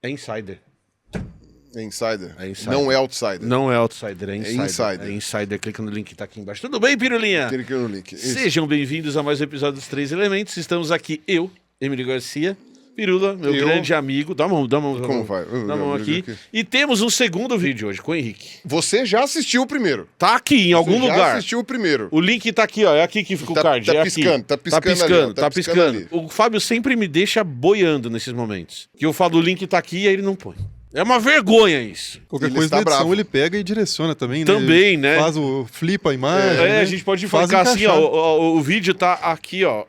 É insider. É insider. É insider. Não é outsider. Não é outsider, é insider. É insider. É insider, clica no link que tá aqui embaixo. Tudo bem, Pirulinha? Clica no link. Isso. Sejam bem-vindos a mais um episódio dos Três Elementos. Estamos aqui, eu, Emílio Garcia, Pirula, meu grande amigo. Dá a mão. Como vai? Dá a mão aqui. E temos um segundo vídeo hoje com o Henrique. Você já assistiu o primeiro. Tá aqui, em algum Você já lugar. assistiu o primeiro. O link tá aqui, ó. É aqui que fica o card. Tá é piscando, aqui. tá piscando ali, ó, tá piscando ali. O Fábio sempre me deixa boiando nesses momentos. Que eu falo, o link tá aqui e aí ele não põe. É uma vergonha isso. Qualquer Ele coisa está na edição bravo. ele pega e direciona também, né? Também, né? Faz o flipa a imagem. É, né? a gente pode Faz ficar assim, encaixar. ó. O vídeo tá aqui, ó.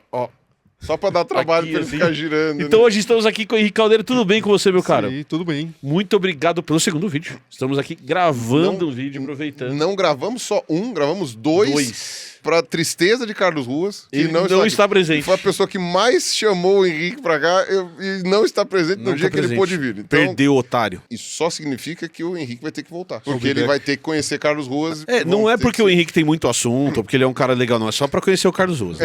Só pra dar trabalho Aqui, pra ele assim. ficar girando. Então né? hoje estamos aqui com o Henrique Caldeira. Tudo bem com você, meu cara? Sim, tudo bem. Muito obrigado pelo segundo vídeo. Estamos aqui gravando um vídeo, aproveitando. Não gravamos só um, gravamos dois. Pra tristeza de Carlos Ruas, que Ele não está aqui. presente. Foi a pessoa que mais chamou o Henrique pra cá e não está presente Não no dia tá que ele presente. pôde vir. Então, Perdeu, otário. isso só significa que o Henrique vai ter que voltar. Porque Feedback. ele vai ter que conhecer Carlos Ruas. Não é porque o Henrique. Henrique tem muito assunto, ou porque ele é um cara legal, não. É só pra conhecer o Carlos Ruas.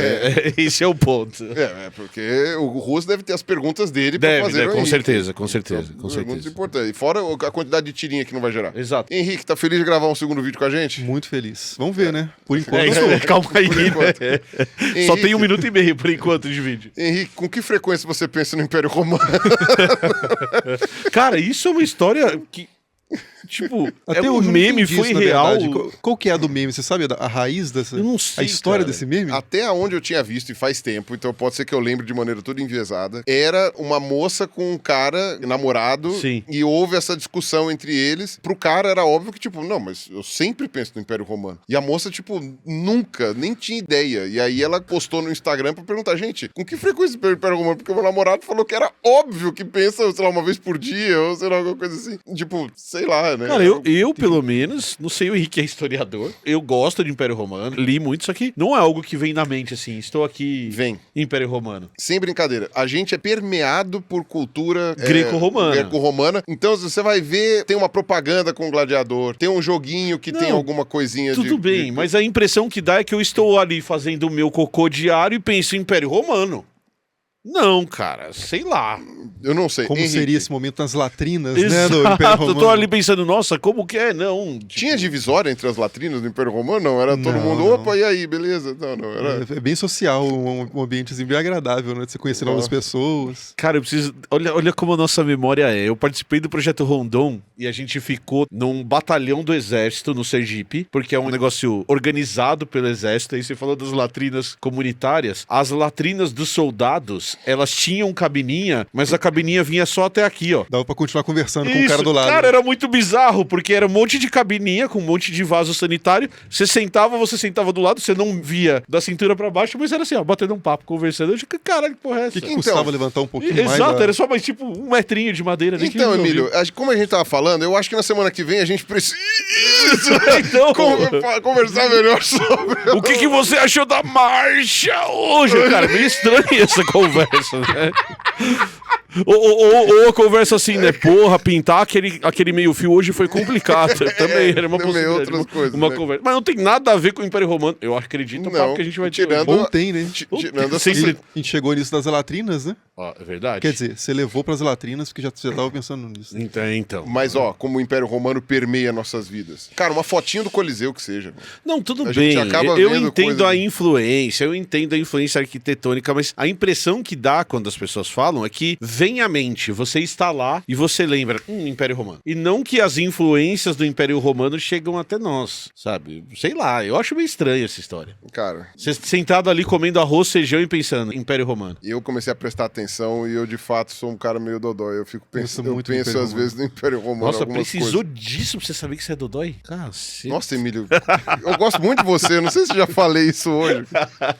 Esse é o ponto. É porque o Ruas deve ter as perguntas dele pra Deve, fazer né? o Com Henrique. certeza, com certeza, Então, com perguntas certeza. importantes. E fora a quantidade de tirinha que não vai gerar. Exato. Henrique, tá feliz de gravar um segundo vídeo com a gente? Muito feliz. Vamos ver, né? Por enquanto eu sou. Calma aí, Por enquanto. né? Só Henrique. tem 1 minuto e meio por enquanto de vídeo. Henrique, com que frequência você pensa no Império Romano? Cara, isso é uma história que, tipo, Até o hoje eu não meme entendi foi isso, na real. verdade. Qual que é a do meme? Você sabe a raiz dessa... Eu não sei, a história cara. desse meme? Até onde eu tinha visto, e faz tempo, então pode ser que eu lembre de maneira toda enviesada, era uma moça com um cara namorado, Sim. e houve essa discussão entre eles. Pro cara era óbvio que, tipo, não, mas eu sempre penso no Império Romano. E a moça, tipo, nunca, nem tinha ideia. E aí ela postou no Instagram pra perguntar, gente, com que frequência o Império Romano? Porque o meu namorado falou que era óbvio que pensa, sei lá, uma vez por dia, ou sei lá, alguma coisa assim. Tipo, sei lá, né? Cara, eu, pelo menos, não sei, o Henrique é historiador. Eu gosto de Império Romano, li muito, isso aqui não é algo que vem na mente, assim. Estou aqui. Vem. Império Romano. Sem brincadeira, a gente é permeado por cultura Greco-romana. greco-romana. Então você vai ver, tem uma propaganda com o gladiador, tem um joguinho que tem Não, alguma coisinha de... Tudo bem, mas a impressão que dá é que eu estou ali fazendo o meu cocô diário e penso em Império Romano. Não, cara, sei lá. Eu não sei. Como Henrique, seria esse momento nas latrinas, né? Do Império Exato, eu Romano. tô ali pensando, nossa, como que é? Não. Tinha divisória entre as latrinas do Império Romano? Não, era todo Não, mundo, não. opa, e aí, beleza? Não, era... É bem social, um ambiente assim, bem agradável, né? De você conhecer novas pessoas. Cara, eu preciso. Olha como a nossa memória é. Eu participei do projeto Rondon e a gente ficou num batalhão do exército no Sergipe, porque é um negócio organizado pelo exército. Aí você falou das latrinas comunitárias. As latrinas dos soldados, elas tinham cabininha, mas a cabininha vinha só até aqui, ó. Dava pra continuar conversando com o cara do lado. Cara, era muito bizarro, porque era um monte de cabininha com um monte de vaso sanitário. Você sentava do lado, você não via da cintura pra baixo, mas era assim, ó, batendo um papo, conversando. Eu digo, caralho, que porra é O essa? que custava levantar um pouquinho mais? Exato, era só mais tipo 1 metrinho de madeira. Nem que Então, resolvia. Emílio, como a gente tava falando, eu acho que na semana que vem a gente precisa Então, conversar melhor sobre... o que você achou da marcha hoje? Cara, meio estranha essa conversa, né? Ou a conversa assim, né? Porra, pintar aquele meio-fio hoje foi complicado. Também era uma também possibilidade. outras coisas, uma né? conversa. Mas não tem nada a ver com o Império Romano. Eu acredito Não, que a gente vai tirando- hoje. Ou tem, né? Tirando essa... Sempre- A gente chegou nisso das latrinas, né? Ó, é verdade. Quer dizer, você levou pras latrinas porque já tava pensando nisso. Então. Mas, ó, como o Império Romano permeia nossas vidas. Cara, uma fotinho do Coliseu que seja. Não, tudo A bem. gente acaba Eu vendo entendo coisa a de- influência, eu entendo a influência arquitetônica, mas a impressão que dá quando as pessoas falam é que vem à mente, você está lá e você lembra, Império Romano. E não que as influências do Império Romano chegam até nós, sabe? Sei lá, eu acho meio estranha essa história. Cara, Você sentado ali comendo arroz, feijão e pensando, Império Romano. eu comecei a prestar atenção e eu, de fato, sou um cara meio dodói. Eu fico pensando, Pensa muito eu no penso Império às vezes no Império Romano. Nossa, algumas precisou coisas. disso pra você saber que você é dodói? Cacete. Nossa, Emílio, eu gosto muito de você. Não sei se eu já falei isso hoje.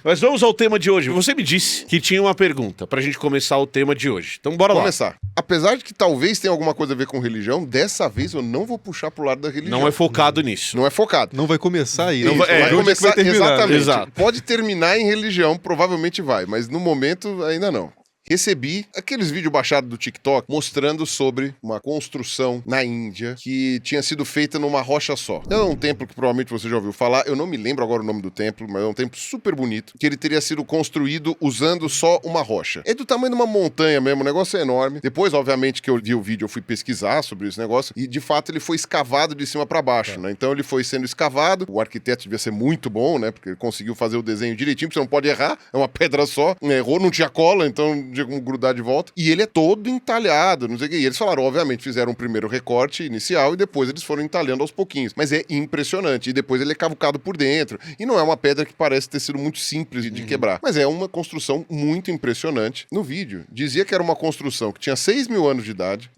Mas vamos ao tema de hoje. Você me disse que tinha uma pergunta pra gente começar o tema de hoje. Então bora lá. Começar. Apesar de que talvez tenha alguma coisa a ver com religião, dessa vez eu não vou puxar pro lado da religião. Não é focado nisso. Não é focado. Não vai começar aí. Não né? vai- Vai onde é que começar terminar? exatamente. Exato. Pode terminar em religião, provavelmente vai, mas no momento ainda não. recebi aqueles vídeos baixados do TikTok mostrando sobre uma construção na Índia que tinha sido feita numa rocha só. É um templo que provavelmente você já ouviu falar, eu não me lembro agora o nome do templo, mas é um templo super bonito, que ele teria sido construído usando só uma rocha. É do tamanho de uma montanha mesmo, o negócio é enorme. Depois, obviamente, que eu vi o vídeo, eu fui pesquisar sobre esse negócio, e de fato ele foi escavado de cima para baixo, né? Então ele foi sendo escavado, o arquiteto devia ser muito bom, né? Porque ele conseguiu fazer o desenho direitinho, porque você não pode errar, é uma pedra só, errou, não tinha cola, então não tinha como grudar de volta. E ele é todo entalhado, não sei o que. E eles falaram, obviamente, fizeram um primeiro recorte inicial e depois eles foram entalhando aos pouquinhos. Mas é impressionante. E depois ele é cavucado por dentro. E não é uma pedra que parece ter sido muito simples de quebrar. Mas é uma construção muito impressionante. No vídeo, dizia que era uma construção que tinha 6 mil anos de idade.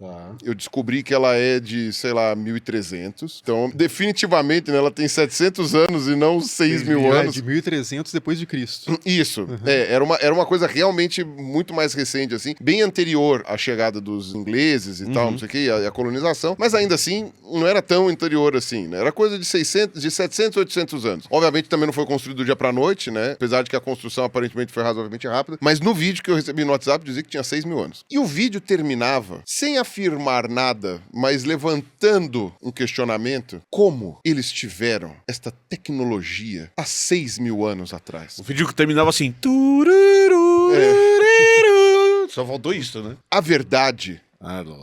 Eu descobri que ela é de, sei lá, 1300. Então, definitivamente, né, ela tem 700 anos e não 6 mil anos. De 1300 depois de Cristo. Isso. Era uma coisa realmente muito mais recente, assim, bem anterior à chegada dos ingleses e tal, não sei o que, a colonização, mas ainda assim não era tão anterior assim, né? Era coisa de 700, 800 anos. Obviamente também não foi construído do dia pra noite, né? Apesar de que a construção aparentemente foi razoavelmente rápida, mas no vídeo que eu recebi no WhatsApp dizia que tinha 6 mil anos. E o vídeo terminava sem afirmar nada, mas levantando um questionamento: como eles tiveram esta tecnologia há 6 mil anos atrás? O vídeo que terminava assim... Tururu, Só faltou isso, né? A verdade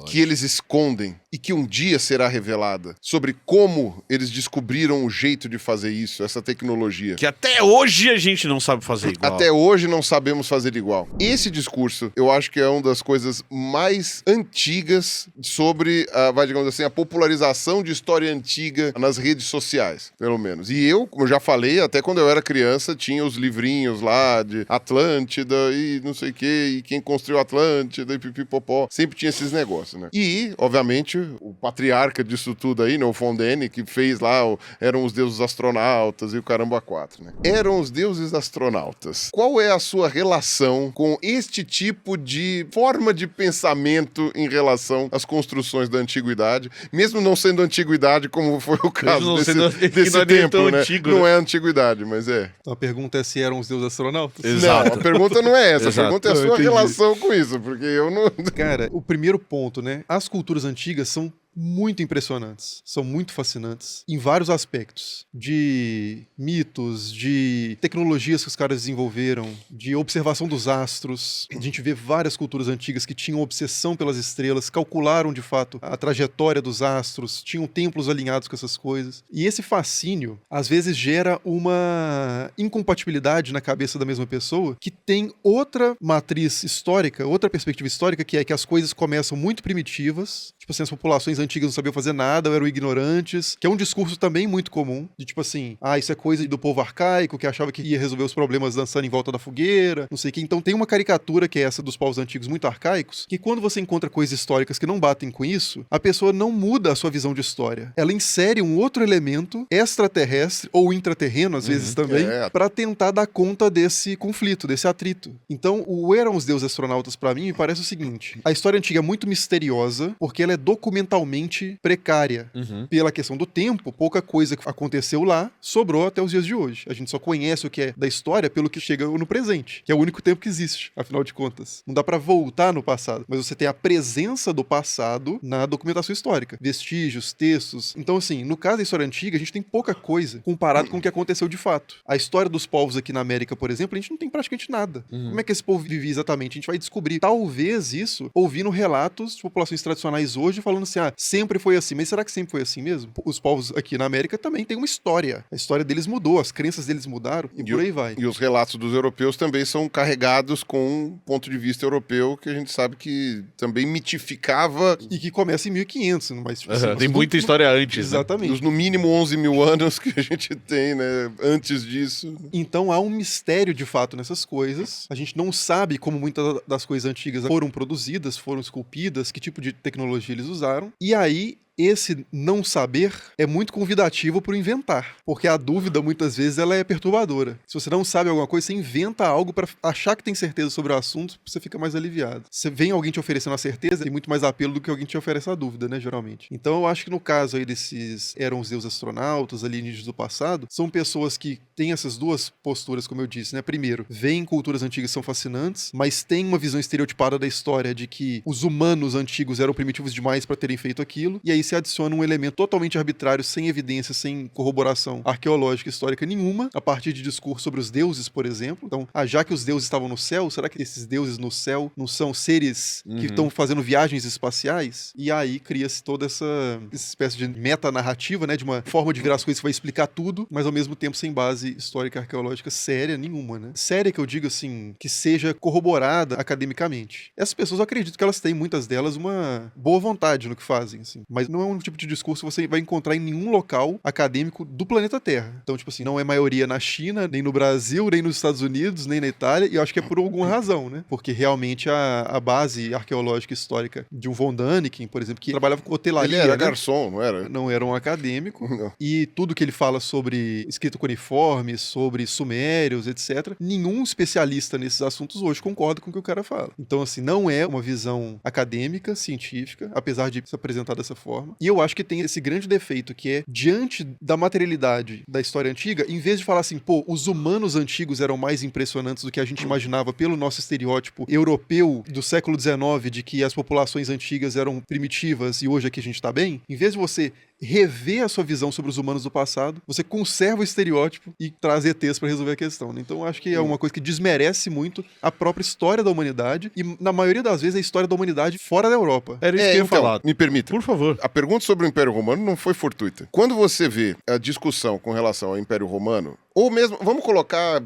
que eles escondem e que um dia será revelada sobre como eles descobriram o jeito de fazer isso, essa tecnologia. Que até hoje a gente não sabe fazer igual. Até hoje não sabemos fazer igual. Esse discurso, eu acho que é uma das coisas mais antigas sobre, digamos assim, a popularização de história antiga nas redes sociais, pelo menos. E eu, como eu já falei, até quando eu era criança, tinha os livrinhos lá de Atlântida e não sei o quê, e quem construiu Atlântida e pipipopó. Sempre tinha esses negócios, né? E, obviamente, o patriarca disso tudo aí, né, o Fondene, que fez lá, eram os deuses astronautas e o caramba 4, né? Eram os deuses astronautas. Qual é a sua relação com este tipo de forma de pensamento em relação às construções da antiguidade, mesmo não sendo antiguidade, como foi o caso desse tempo, né? Antigo, não é antiguidade, mas é. Então a pergunta é se eram os deuses astronautas? Exato. Não, a pergunta não é essa. A pergunta é a sua relação com isso, porque eu não... Cara, o primeiro ponto, né? As culturas antigas são muito impressionantes, são muito fascinantes em vários aspectos, de mitos, de tecnologias que os caras desenvolveram, de observação dos astros. A gente vê várias culturas antigas que tinham obsessão pelas estrelas, calcularam de fato a trajetória dos astros, tinham templos alinhados com essas coisas. E esse fascínio às vezes gera uma incompatibilidade na cabeça da mesma pessoa que tem outra matriz histórica, outra perspectiva histórica, que é que as coisas começam muito primitivas, tipo assim, as populações antigas não sabiam fazer nada, eram ignorantes, que é um discurso também muito comum, de tipo assim, isso é coisa do povo arcaico, que achava que ia resolver os problemas dançando em volta da fogueira, não sei o que. Então tem uma caricatura que é essa dos povos antigos muito arcaicos, que quando você encontra coisas históricas que não batem com isso, a pessoa não muda a sua visão de história. Ela insere um outro elemento extraterrestre, ou intraterreno, às vezes também, pra tentar dar conta desse conflito, desse atrito. Então, o Eram os Deuses Astronautas, pra mim, me parece o seguinte: a história antiga é muito misteriosa, porque ela é documentalmente precária. Pela questão do tempo, pouca coisa que aconteceu lá sobrou até os dias de hoje. A gente só conhece o que é da história pelo que chega no presente, que é o único tempo que existe, afinal de contas. Não dá pra voltar no passado, mas você tem a presença do passado na documentação histórica. Vestígios, textos. Então, assim, no caso da história antiga, a gente tem pouca coisa comparado com o que aconteceu de fato. A história dos povos aqui na América, por exemplo, a gente não tem praticamente nada. Como é que esse povo vivia exatamente? A gente vai descobrir, talvez, isso ouvindo relatos de populações tradicionais hoje falando assim, sempre foi assim. Mas será que sempre foi assim mesmo? Os povos aqui na América também têm uma história. A história deles mudou, as crenças deles mudaram e por aí vai. E os relatos dos europeus também são carregados com um ponto de vista europeu que a gente sabe que também mitificava... E que começa em 1500, mas... Tipo, assim, tem muita história antes. Exatamente. Dos no mínimo 11 mil anos que a gente tem, né? Antes disso. Então há um mistério de fato nessas coisas. A gente não sabe como muitas das coisas antigas foram produzidas, foram esculpidas, que tipo de tecnologia eles usaram. E aí esse não saber é muito convidativo para o inventar, porque a dúvida, muitas vezes, ela é perturbadora. Se você não sabe alguma coisa, você inventa algo para achar que tem certeza sobre o assunto, você fica mais aliviado. Se vem alguém te oferecendo a certeza, tem muito mais apelo do que alguém te oferece a dúvida, né, geralmente. Então eu acho que no caso aí desses eram os deuses astronautas, alienígenas do passado, são pessoas que têm essas duas posturas, como eu disse, né? Primeiro, veem culturas antigas que são fascinantes, mas têm uma visão estereotipada da história de que os humanos antigos eram primitivos demais para terem feito aquilo, e aí se adiciona um elemento totalmente arbitrário, sem evidência, sem corroboração arqueológica, histórica nenhuma, a partir de discurso sobre os deuses, por exemplo. Então, já que os deuses estavam no céu, será que esses deuses no céu não são seres que estão fazendo viagens espaciais? E aí cria-se toda essa espécie de metanarrativa, né, de uma forma de ver as coisas que vai explicar tudo, mas ao mesmo tempo sem base histórica arqueológica séria nenhuma, né? Séria que eu digo assim, que seja corroborada academicamente. Essas pessoas, eu acredito que elas têm, muitas delas, uma boa vontade no que fazem, assim. Mas não é um tipo de discurso que você vai encontrar em nenhum local acadêmico do planeta Terra. Então, tipo assim, não é maioria na China, nem no Brasil, nem nos Estados Unidos, nem na Itália, e eu acho que é por alguma razão, né? Porque realmente a base arqueológica histórica de um von Däniken, por exemplo, que trabalhava com hotelaria... Ele era né? garçom, não era? Não era um acadêmico. Não. E tudo que ele fala sobre escrita cuneiforme, sobre sumérios, etc., nenhum especialista nesses assuntos hoje concorda com o que o cara fala. Então, assim, não é uma visão acadêmica, científica, apesar de se apresentar dessa forma. E eu acho que tem esse grande defeito, que é, diante da materialidade da história antiga, em vez de falar assim, pô, os humanos antigos eram mais impressionantes do que a gente imaginava pelo nosso estereótipo europeu do século XIX, de que as populações antigas eram primitivas e hoje aqui a gente tá bem, em vez de você rever a sua visão sobre os humanos do passado, você conserva o estereótipo e traz ETs para resolver a questão, né? Então eu acho que é uma coisa que desmerece muito a própria história da humanidade e, na maioria das vezes, a história da humanidade fora da Europa. Era isso que eu ia então, falar. me permita. Por favor. A pergunta sobre o Império Romano não foi fortuita. Quando você vê a discussão com relação ao Império Romano, ou mesmo, vamos colocar,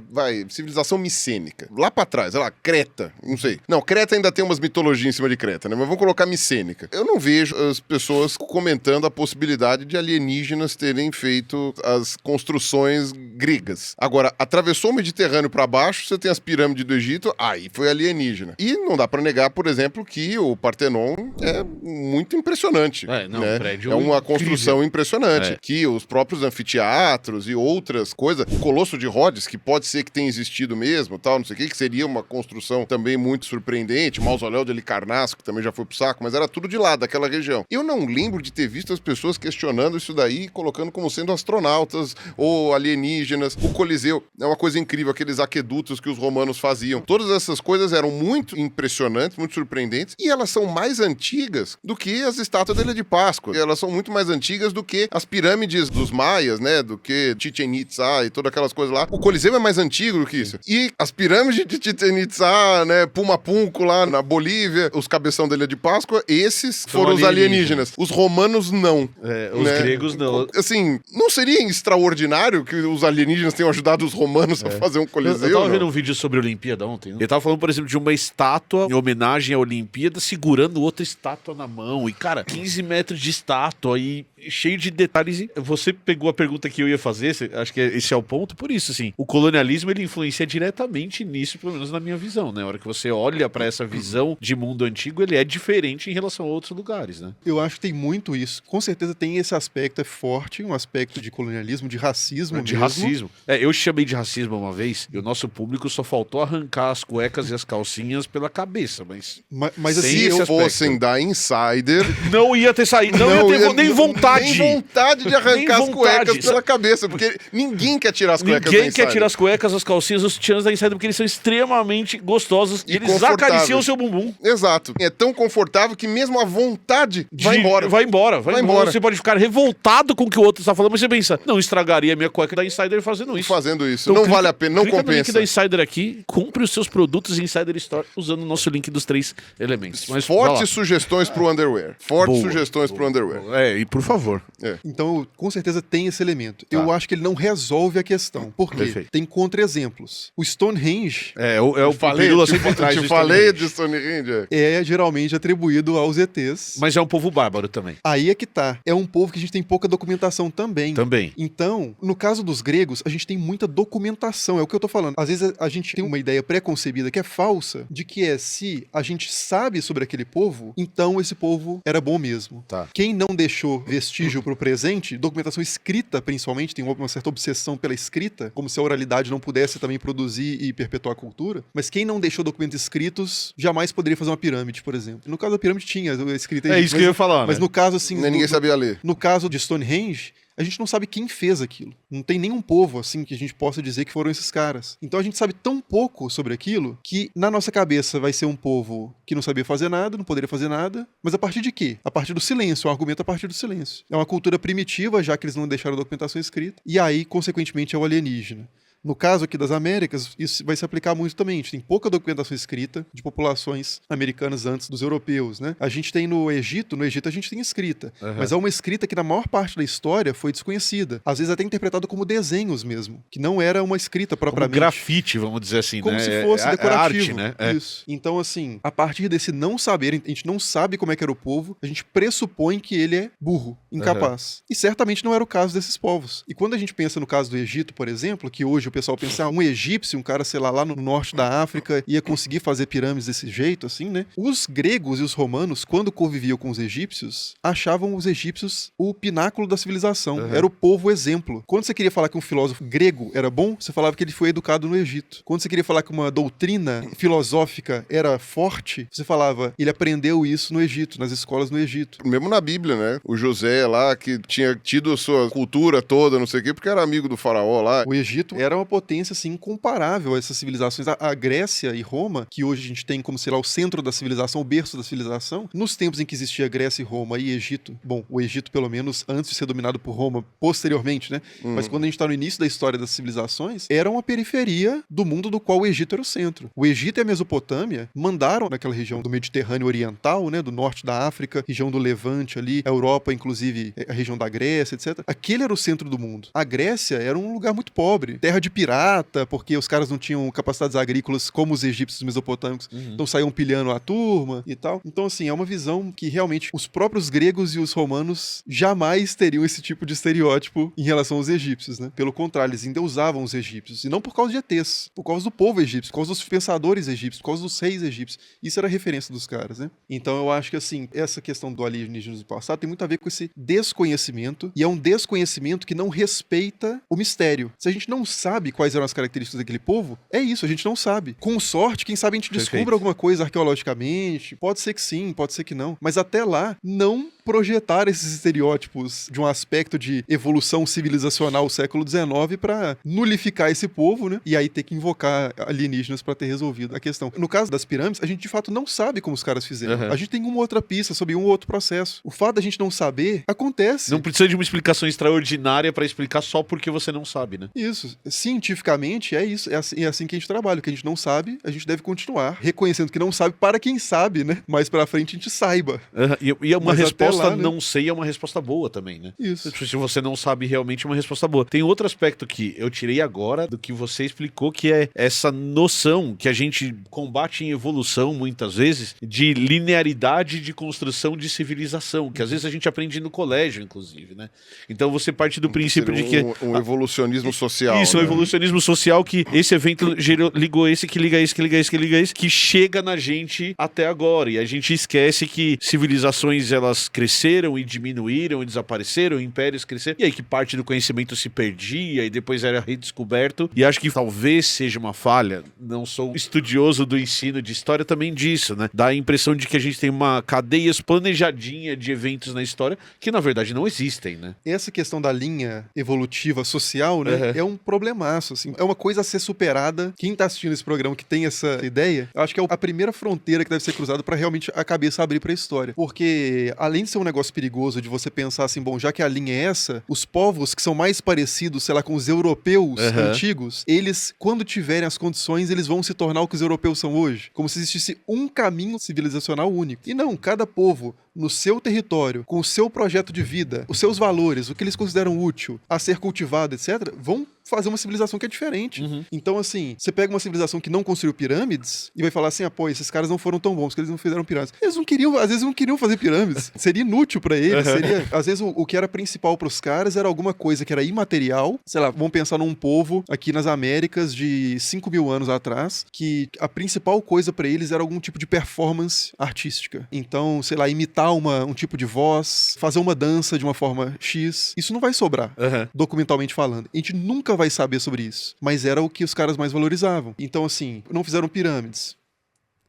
civilização micênica, lá pra trás, sei lá, Creta, não sei. Não, Creta ainda tem umas mitologias em cima de Creta, né? Mas vamos colocar micênica. Eu não vejo as pessoas comentando a possibilidade de alienígenas terem feito as construções gregas. Agora, atravessou o Mediterrâneo pra baixo, você tem as pirâmides do Egito, aí foi alienígena. E não dá pra negar, por exemplo, que o Partenon é muito impressionante. Um prédio é uma incrível. construção impressionante. É. Que os próprios anfiteatros e outras coisas, o Colosso de Rhodes, que pode ser que tenha existido mesmo, tal, não sei o que seria uma construção também muito surpreendente, o Mausoléu de Halicarnasso, que também já foi pro saco, mas era tudo de lá, daquela região. Eu não lembro de ter visto as pessoas questionando isso daí, colocando como sendo astronautas ou alienígenas. O Coliseu é uma coisa incrível, aqueles aquedutos que os romanos faziam. Todas essas coisas eram muito impressionantes, muito surpreendentes, e elas são mais antigas do que as estátuas da Ilha de Páscoa. Elas são muito mais antigas do que as pirâmides dos maias, né, do que Chichen Itza e todas aquelas coisas lá. O Coliseu é mais antigo do que isso. E as pirâmides de Chichen Itza, né, Pumapunco lá na Bolívia, os cabeção da Ilha de Páscoa, esses foram os alienígenas. Os romanos não. Os gregos não. Assim, não seria extraordinário que os alienígenas tenham ajudado os romanos a fazer um Coliseu? Eu tava não? vendo um vídeo sobre a Olimpíada ontem. Ele tava falando, por exemplo, de uma estátua em homenagem à Olimpíada segurando outra estátua na mão. E, cara, 15 metros de estátua e cheio de detalhes. Você pegou a pergunta que eu ia fazer, acho que esse é o ponto. Por isso, assim, o colonialismo, ele influencia diretamente nisso, pelo menos na minha visão, né? A hora que você olha pra essa visão de mundo antigo, ele é diferente em relação a outros lugares, né? Eu acho que tem muito isso. Com certeza tem esse aspecto, é forte, um aspecto de colonialismo, de racismo De mesmo. racismo. Eu chamei de racismo uma vez e o nosso público só faltou arrancar as cuecas e as calcinhas pela cabeça, mas Mas Sem assim, esse Se aspecto. fossem da Insider... não ia ter saído, não ia ter nem vontade. Nem vontade de arrancar Nem as vontade. cuecas pela cabeça, porque ninguém quer tirar as cuecas da Ninguém Insider. quer tirar as cuecas, as calcinhas, os sutiãs da Insider porque eles são extremamente gostosos e E eles confortáveis. acariciam o seu bumbum. Exato. É tão confortável que mesmo a vontade vai embora. Vai embora. embora. Você pode ficar revoltado com o que o outro está falando, mas você pensa, não estragaria a minha cueca da Insider fazendo isso. Fazendo isso. Então, Não clica- vale a pena, não clica no link compensa. da Insider aqui, compre os seus produtos Insider Store usando o nosso link dos 3 elementos. Mas, vai lá. Fortes sugestões pro underwear. Fortes Boa, sugestões pro underwear. E por favor. favor. Então, com certeza tem esse elemento. Tá. Eu acho que ele não resolve a questão. Por quê? Perfeito. Tem contra-exemplos. O Stonehenge O Pirula sempre atrás do falei Stonehenge. de Stonehenge. é geralmente atribuído aos ETs. Mas é um povo bárbaro também. Aí é que tá. É um povo que a gente tem pouca documentação também. Também. Então, no caso dos gregos, a gente tem muita documentação, é o que eu tô falando. Às vezes a gente tem uma ideia pré-concebida que é falsa, de que se a gente sabe sobre aquele povo, então esse povo era bom mesmo. Tá. Quem não deixou vestígio pro presente, documentação escrita principalmente, tem uma certa obsessão pela escrita, como se a oralidade não pudesse também produzir e perpetuar a cultura, mas quem não deixou documentos escritos, jamais poderia fazer uma pirâmide, por exemplo. No caso da pirâmide tinha escrita. É isso que eu ia falar, Mas né? no caso, assim... Ninguém sabia ler. No caso de Stonehenge, a gente não sabe quem fez aquilo. Não tem nenhum povo, assim, que a gente possa dizer que foram esses caras. Então a gente sabe tão pouco sobre aquilo que na nossa cabeça vai ser um povo que não sabia fazer nada, não poderia fazer nada. Mas a partir de quê? A partir do silêncio. Um argumento a partir do silêncio. É uma cultura primitiva, já que eles não deixaram a documentação escrita. E aí, consequentemente, é o alienígena. No caso aqui das Américas, isso vai se aplicar muito também. A gente tem pouca documentação escrita de populações americanas antes dos europeus, né? A gente tem no Egito a gente tem escrita, mas é uma escrita que na maior parte da história foi desconhecida. Às vezes até interpretado como desenhos mesmo, que não era uma escrita Como propriamente. grafite, vamos dizer assim, Como né? se fosse decorativo. arte, né? É. Isso. Então, assim, a partir desse não saber, a gente não sabe como é que era o povo, a gente pressupõe que ele é burro, incapaz. E certamente não era o caso desses povos. E quando a gente pensa no caso do Egito, por exemplo, que hoje o pessoal pensa, um egípcio, um cara, sei lá no norte da África, ia conseguir fazer pirâmides desse jeito, assim, né? Os gregos e os romanos, quando conviviam com os egípcios, achavam os egípcios o pináculo da civilização. Era o povo exemplo. Quando você queria falar que um filósofo grego era bom, você falava que ele foi educado no Egito. Quando você queria falar que uma doutrina filosófica era forte, você falava, ele aprendeu isso no Egito, nas escolas no Egito. Mesmo na Bíblia, né? O José lá, que tinha tido a sua cultura toda, não sei o quê, porque era amigo do faraó lá. O Egito era uma potência, assim, incomparável a essas civilizações. A Grécia e Roma, que hoje a gente tem como, sei lá, o centro da civilização, o berço da civilização, nos tempos em que existia Grécia e Roma e Egito, bom, o Egito, pelo menos, antes de ser dominado por Roma, posteriormente, né? Mas quando a gente tá no início da história das civilizações, era uma periferia do mundo do qual o Egito era o centro. O Egito e a Mesopotâmia mandaram naquela região do Mediterrâneo Oriental, né? Do norte da África, região do Levante ali, a Europa, inclusive, a região da Grécia, etc. Aquele era o centro do mundo. A Grécia era um lugar muito pobre, terra de pirata, porque os caras não tinham capacidades agrícolas como os egípcios mesopotâmicos, então saíam pilhando a turma e tal. Então, assim, é uma visão que realmente os próprios gregos e os romanos jamais teriam esse tipo de estereótipo em relação aos egípcios, né? Pelo contrário, eles endeusavam os egípcios, e não por causa de ETs, por causa do povo egípcio, por causa dos pensadores egípcios, por causa dos reis egípcios. Isso era a referência dos caras, né? Então eu acho que, assim, essa questão do alienígenas do passado tem muito a ver com esse desconhecimento, e é um desconhecimento que não respeita o mistério. Se a gente não sabe quais eram as características daquele povo, é isso, a gente não sabe. Com sorte, quem sabe a gente descubra alguma coisa arqueologicamente, pode ser que sim, pode ser que não, mas até lá, não projetar esses estereótipos de um aspecto de evolução civilizacional século XIX para nulificar esse povo, né? E aí ter que invocar alienígenas para ter resolvido a questão. No caso das pirâmides, a gente de fato não sabe como os caras fizeram. A gente tem uma outra pista sobre um outro processo. O fato da gente não saber acontece. Não precisa de uma explicação extraordinária para explicar só porque você não sabe, né? Isso. Cientificamente é isso. É assim que a gente trabalha. O que a gente não sabe, a gente deve continuar reconhecendo que não sabe para quem sabe, né? Mais pra frente a gente saiba. E uma Mas resposta lá, né? não sei é uma resposta boa também, né? Isso. Se você não sabe realmente, é uma resposta boa. Tem outro aspecto que eu tirei agora do que você explicou, que é essa noção que a gente combate em evolução, muitas vezes, de linearidade de construção de civilização, que às vezes a gente aprende no colégio, inclusive, né? Então você parte do princípio de que... Um evolucionismo social. Isso, né? um evolucionismo social, que esse evento ligou esse, que liga esse, que liga esse, que liga esse, que chega na gente até agora. E a gente esquece que civilizações, elas cresceram e diminuíram e desapareceram, impérios cresceram, e aí que parte do conhecimento se perdia e depois era redescoberto. E acho que talvez seja uma falha, não sou estudioso do ensino de história também disso, né? Dá a impressão de que a gente tem uma cadeia planejadinha de eventos na história que na verdade não existem, né? Essa questão da linha evolutiva social, né, é um problemaço, assim. É uma coisa a ser superada. Quem tá assistindo esse programa que tem essa ideia, eu acho que é a primeira fronteira que deve ser cruzada para realmente a cabeça abrir pra história. Porque, além de ser um negócio perigoso de você pensar assim, bom, já que a linha é essa, os povos que são mais parecidos, sei lá, com os europeus antigos, eles, quando tiverem as condições, eles vão se tornar o que os europeus são hoje. Como se existisse um caminho civilizacional único. E não, cada povo, no seu território, com o seu projeto de vida, os seus valores, o que eles consideram útil a ser cultivado, etc., vão fazer uma civilização que é diferente. Então, assim, você pega uma civilização que não construiu pirâmides e vai falar assim, pô, esses caras não foram tão bons, porque eles não fizeram pirâmides. Eles não queriam, às vezes não queriam fazer pirâmides. Seria inútil pra eles, seria... Às vezes o que era principal pros caras era alguma coisa que era imaterial. Sei lá, vamos pensar num povo aqui nas Américas de 5.000 anos atrás, que a principal coisa pra eles era algum tipo de performance artística. Então, sei lá, imitar um tipo de voz, fazer uma dança de uma forma X. Isso não vai sobrar, documentalmente falando. A gente nunca vai saber sobre isso. Mas era o que os caras mais valorizavam. Então, assim, não fizeram pirâmides.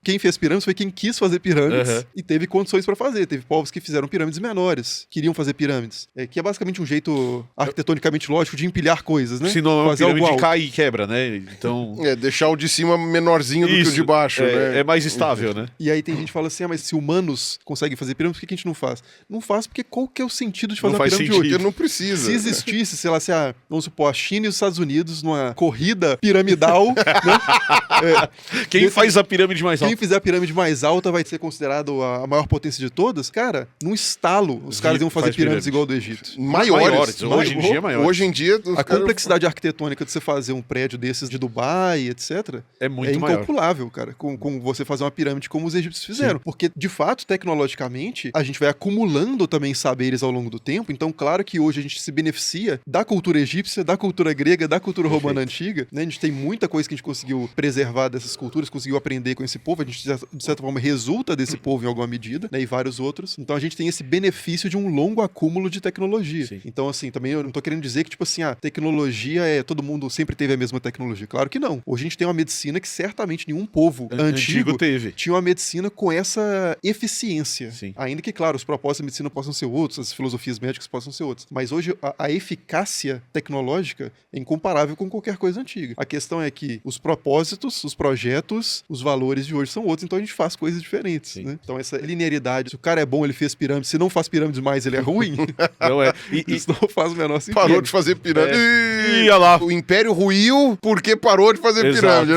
Quem fez pirâmides foi quem quis fazer pirâmides e teve condições pra fazer. Teve povos que fizeram pirâmides menores, queriam fazer pirâmides. Que é basicamente um jeito arquitetonicamente lógico de empilhar coisas, né? Se não é uma pirâmide cai e quebra, né? Então... deixar o de cima menorzinho do que o de baixo, né? É mais estável, né? E aí tem gente que fala assim, mas se humanos conseguem fazer pirâmides, por que a gente não faz? Não faz porque qual que é o sentido de fazer uma pirâmide hoje? Porque não precisa. Se existisse, sei lá, vamos supor, a China e os Estados Unidos numa corrida piramidal, né? Quem faz a pirâmide mais alta? Quem fizer a pirâmide mais alta vai ser considerado a maior potência de todas. Cara, num estalo, os caras iam fazer pirâmides igual do Egito. Maiores. Hoje em dia, maiores. Hoje em dia... A complexidade arquitetônica de você fazer um prédio desses de Dubai, etc., é muito maior. incalculável, cara, com você fazer uma pirâmide como os egípcios fizeram. Sim. Porque, de fato, tecnologicamente, a gente vai acumulando também saberes ao longo do tempo. Então, claro que hoje a gente se beneficia da cultura egípcia, da cultura grega, da cultura romana antiga, né? A gente tem muita coisa que a gente conseguiu preservar dessas culturas, conseguiu aprender com esse povo, a gente, de certa forma, resulta desse povo em alguma medida, né? E vários outros. Então, a gente tem esse benefício de um longo acúmulo de tecnologia. Sim. Então, assim, também eu não tô querendo dizer que, tipo assim, tecnologia todo mundo sempre teve a mesma tecnologia. Claro que não. Hoje a gente tem uma medicina que certamente nenhum povo antigo teve. Tinha uma medicina com essa eficiência. Sim. Ainda que, claro, os propósitos da medicina possam ser outros, as filosofias médicas possam ser outras. Mas hoje a eficácia tecnológica é incomparável com qualquer coisa antiga. A questão é que os propósitos, os projetos, os valores de hoje são outros, então a gente faz coisas diferentes, né? Então essa linearidade, se o cara é bom, ele fez pirâmide, se não faz pirâmide mais, ele é ruim. Não é. Isso não faz o menor sentido. Parou de fazer pirâmide. E olha lá. O Império ruiu porque parou de fazer pirâmide.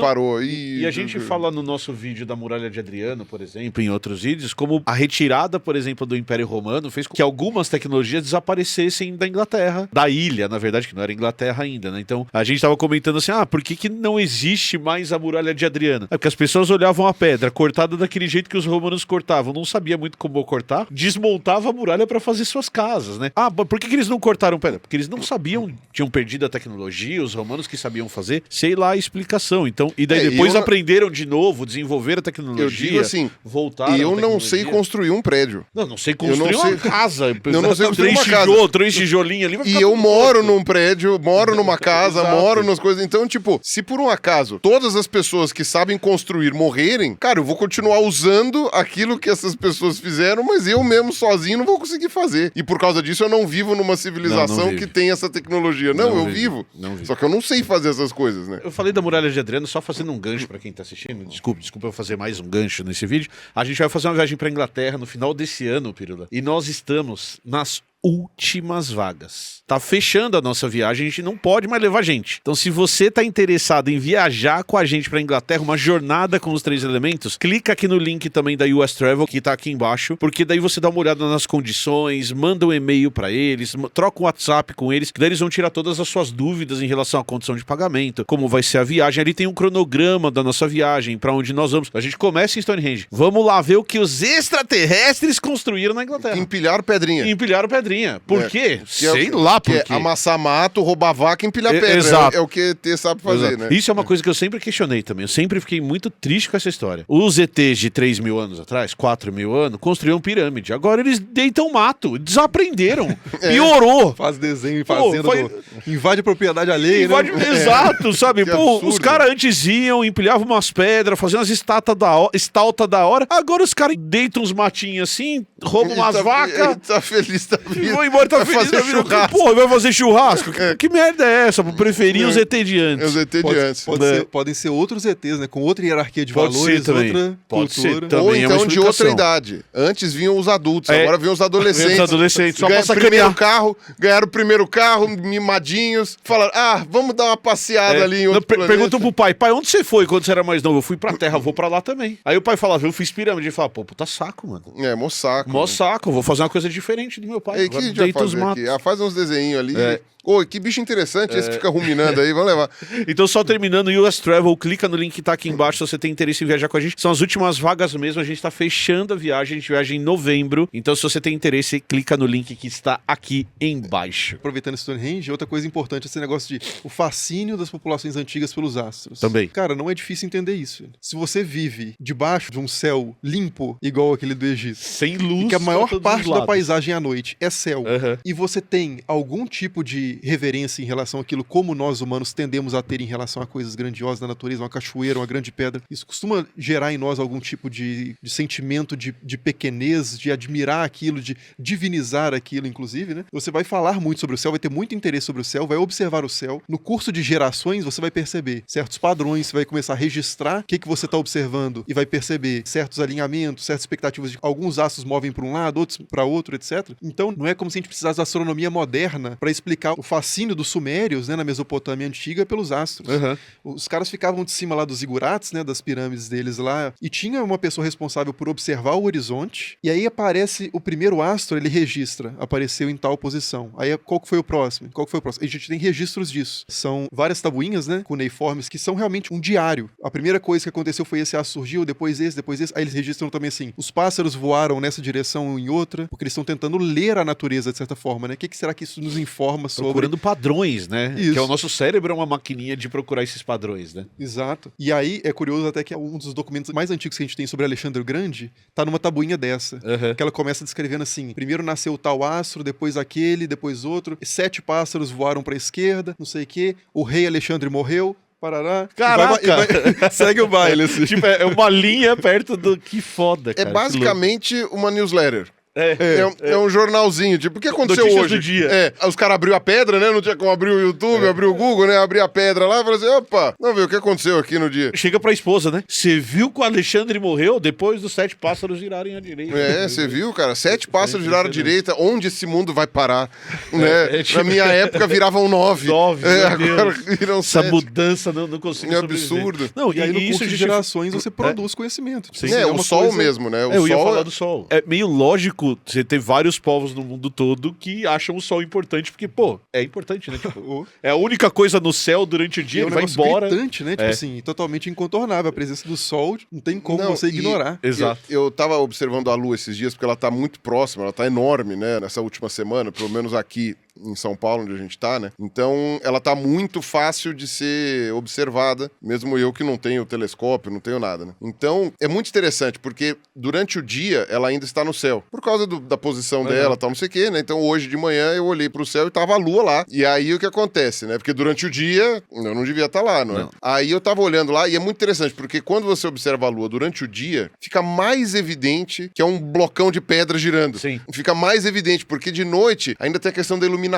Parou. E a gente fala no nosso vídeo da Muralha de Adriano, por exemplo, em outros vídeos, como a retirada, por exemplo, do Império Romano fez com que algumas tecnologias desaparecessem da Inglaterra, da ilha, na verdade, que não era Inglaterra ainda, né? Então, a gente tava comentando assim, por que não existe mais a Muralha de Adriano? É porque as pessoas olhavam a pedra cortada daquele jeito que os romanos cortavam, não sabia muito como cortar, desmontava a muralha para fazer suas casas, né? Por que eles não cortaram pedra? Porque eles não sabiam, tinham perdido a tecnologia, os romanos que sabiam fazer, sei lá a explicação. Então, e daí depois aprenderam de novo, desenvolveram a tecnologia, eu digo assim, voltaram. Eu não sei construir um prédio. Não sei construir uma casa. Eu não sei construir uma casa. Três tijolinhos ali. E eu moro num prédio, moro numa casa, moro nas coisas. Então, tipo, se por um acaso todas as pessoas que sabem construir morrerem, cara, eu vou continuar usando aquilo que essas pessoas fizeram, mas eu mesmo sozinho não vou conseguir fazer. E por causa disso eu não vivo numa civilização que tem essa tecnologia. Eu vivo. Só que eu não sei fazer essas coisas, né? Eu falei da Muralha de Adriano só fazendo um gancho pra quem tá assistindo. Desculpa eu fazer mais um gancho nesse vídeo. A gente vai fazer uma viagem pra Inglaterra no final desse ano, Pirula. E nós estamos nas últimas vagas. Tá fechando a nossa viagem, a gente não pode mais levar gente. Então, se você tá interessado em viajar com a gente pra Inglaterra, uma jornada com os 3 elementos, clica aqui no link também da US Travel, que tá aqui embaixo, porque daí você dá uma olhada nas condições, manda um e-mail pra eles, troca um WhatsApp com eles, que daí eles vão tirar todas as suas dúvidas em relação à condição de pagamento, como vai ser a viagem. Ali tem um cronograma da nossa viagem, pra onde nós vamos. A gente começa em Stonehenge. Vamos lá ver o que os extraterrestres construíram na Inglaterra. Empilharam pedrinha. Por quê? Sei lá por quê. Amassar mato, roubar vaca e empilhar pedra. Exato. É o que ET sabe fazer, né? Isso é uma coisa que eu sempre questionei também. Eu sempre fiquei muito triste com essa história. Os ETs de 3.000 anos atrás, 4.000 anos, construíram pirâmide. Agora eles deitam mato. Desaprenderam. Piorou. Faz desenho em fazenda. Invade propriedade alheia, né? Exato, sabe? Os caras antes iam, empilhavam umas pedras, faziam umas estaltas da hora. Agora os caras deitam uns matinhos assim, roubam umas vacas. Tá feliz da vida. vida. Vou embora, tá Vai feliz fazer da vida. churrasco. Pô, vai fazer churrasco? Que merda é essa? Eu preferia os ET de É antes. os ET de antes. Podem ser outros ETs, né? Com outra hierarquia de Pode valores, ser também. outra Pode ser cultura. também. Ou é uma então de outra explicação. idade. Antes vinham os adultos, É. agora vinham os adolescentes. Vem os adolescentes, só pra Primeiro sacanear. carro, ganharam o primeiro carro, mimadinhos. Falaram, vamos dar uma passeada ali em outro planeta. Perguntam pro pai, onde você foi quando você era mais novo? Eu fui pra Terra, vou pra lá também. Aí o pai falava, eu fiz pirâmide. Ele falava, pô, puta saco, mano. É, mó saco. Mó né? saco, vou fazer uma coisa diferente do meu pai. E o que a Agora gente vai deita os fazer matos. aqui? Faz uns desenhinhos ali. É. Ô, que bicho interessante, esse fica ruminando aí, vamos levar. Então, só terminando, US Travel, clica no link que tá aqui embaixo se você tem interesse em viajar com a gente. São as últimas vagas mesmo, a gente tá fechando a viagem, a gente viaja em novembro. Então, se você tem interesse, clica no link que está aqui embaixo. Aproveitando Stonehenge, outra coisa importante é esse negócio de o fascínio das populações antigas pelos astros. Também. Cara, não é difícil entender isso. Se você vive debaixo de um céu limpo, igual aquele do Egito, Sem luz. e que a maior pra todos parte os da lados. paisagem à noite é céu, Aham. e você tem algum tipo de reverência em relação àquilo como nós humanos tendemos a ter em relação a coisas grandiosas da natureza, uma cachoeira, uma grande pedra, isso costuma gerar em nós algum tipo de sentimento de pequenez, de admirar aquilo, de divinizar aquilo, inclusive, né? Você vai falar muito sobre o céu, vai ter muito interesse sobre o céu, vai observar o céu. No curso de gerações, você vai perceber certos padrões, você vai começar a registrar o que você está observando e vai perceber certos alinhamentos, certas expectativas de alguns astros movem para um lado, outros para outro, etc. Então, não é como se a gente precisasse da astronomia moderna para explicar o fascínio dos sumérios, né, na Mesopotâmia antiga pelos astros. Aham. Os caras ficavam de cima lá dos zigurates, né, das pirâmides deles lá, e tinha uma pessoa responsável por observar o horizonte, e aí aparece o primeiro astro, ele registra, apareceu em tal posição. Aí qual que foi o próximo? Qual que foi o próximo? A gente tem registros disso. São várias tabuinhas, né, cuneiformes, que são realmente um diário. A primeira coisa que aconteceu foi esse astro surgiu, depois esse, aí eles registram também assim, os pássaros voaram nessa direção ou em outra, porque eles estão tentando ler a natureza de certa forma, né? O que será que isso nos informa sobre... Procurando padrões, né? Isso. Que é o nosso cérebro é uma maquininha de procurar esses padrões, né? Exato. E aí é curioso até que um dos documentos mais antigos que a gente tem sobre Alexandre o Grande tá numa tabuinha dessa. Aham. Que ela começa descrevendo assim: primeiro nasceu tal astro, depois aquele, depois outro, 7 pássaros voaram pra esquerda, não sei o quê, o rei Alexandre morreu. Parará. Caraca! Segue o baile, assim. Tipo, é uma linha perto do... Que foda, É cara. basicamente uma newsletter. É. É um jornalzinho, tipo, o que aconteceu Notícias hoje? do dia. Os caras abriu a pedra, né? Não tinha como abrir o YouTube, abriu o Google, né? Abrir a pedra lá e falou assim, opa, vamos ver o que aconteceu aqui no dia. Chega pra esposa, né? Você viu que o Alexandre morreu depois dos 7 pássaros girarem à direita. Você viu, cara? 7 pássaros giraram à direita. Onde esse mundo vai parar? Né? tipo- Na minha época viravam 9. 9, meu Agora Deus. viram Essa 7. mudança não consigo É sobreviver. absurdo. Não, E aí no isso curso de justifica- gerações você produz conhecimento. Tipo, Sim. assim, O uma sol coisa- mesmo, né? O Eu ia sol falar do sol. É meio lógico você ter vários povos no mundo todo que acham o sol importante, porque, pô, é importante, né? Tipo, é a única coisa no céu durante o dia, E é um ele vai negócio embora. gritante, né? Tipo É. assim, totalmente incontornável. A presença do sol não tem como Não, você e- ignorar. Exato. Eu tava observando a Lua esses dias, porque ela tá muito próxima, ela tá enorme, né? Nessa última semana, pelo menos aqui em São Paulo, onde a gente tá, né? Então, ela tá muito fácil de ser observada, mesmo eu que não tenho telescópio, não tenho nada, né? Então, é muito interessante, porque durante o dia, ela ainda está no céu, por causa da posição dela, tal, não sei o quê, né? Então, hoje de manhã, eu olhei pro céu e tava a Lua lá. E aí, o que acontece, né? Porque durante o dia, eu não devia estar lá, não é? Não. Aí, eu tava olhando lá, e é muito interessante, porque quando você observa a Lua durante o dia, fica mais evidente que é um blocão de pedra girando. Sim. Fica mais evidente, porque de noite ainda tem a questão da iluminação,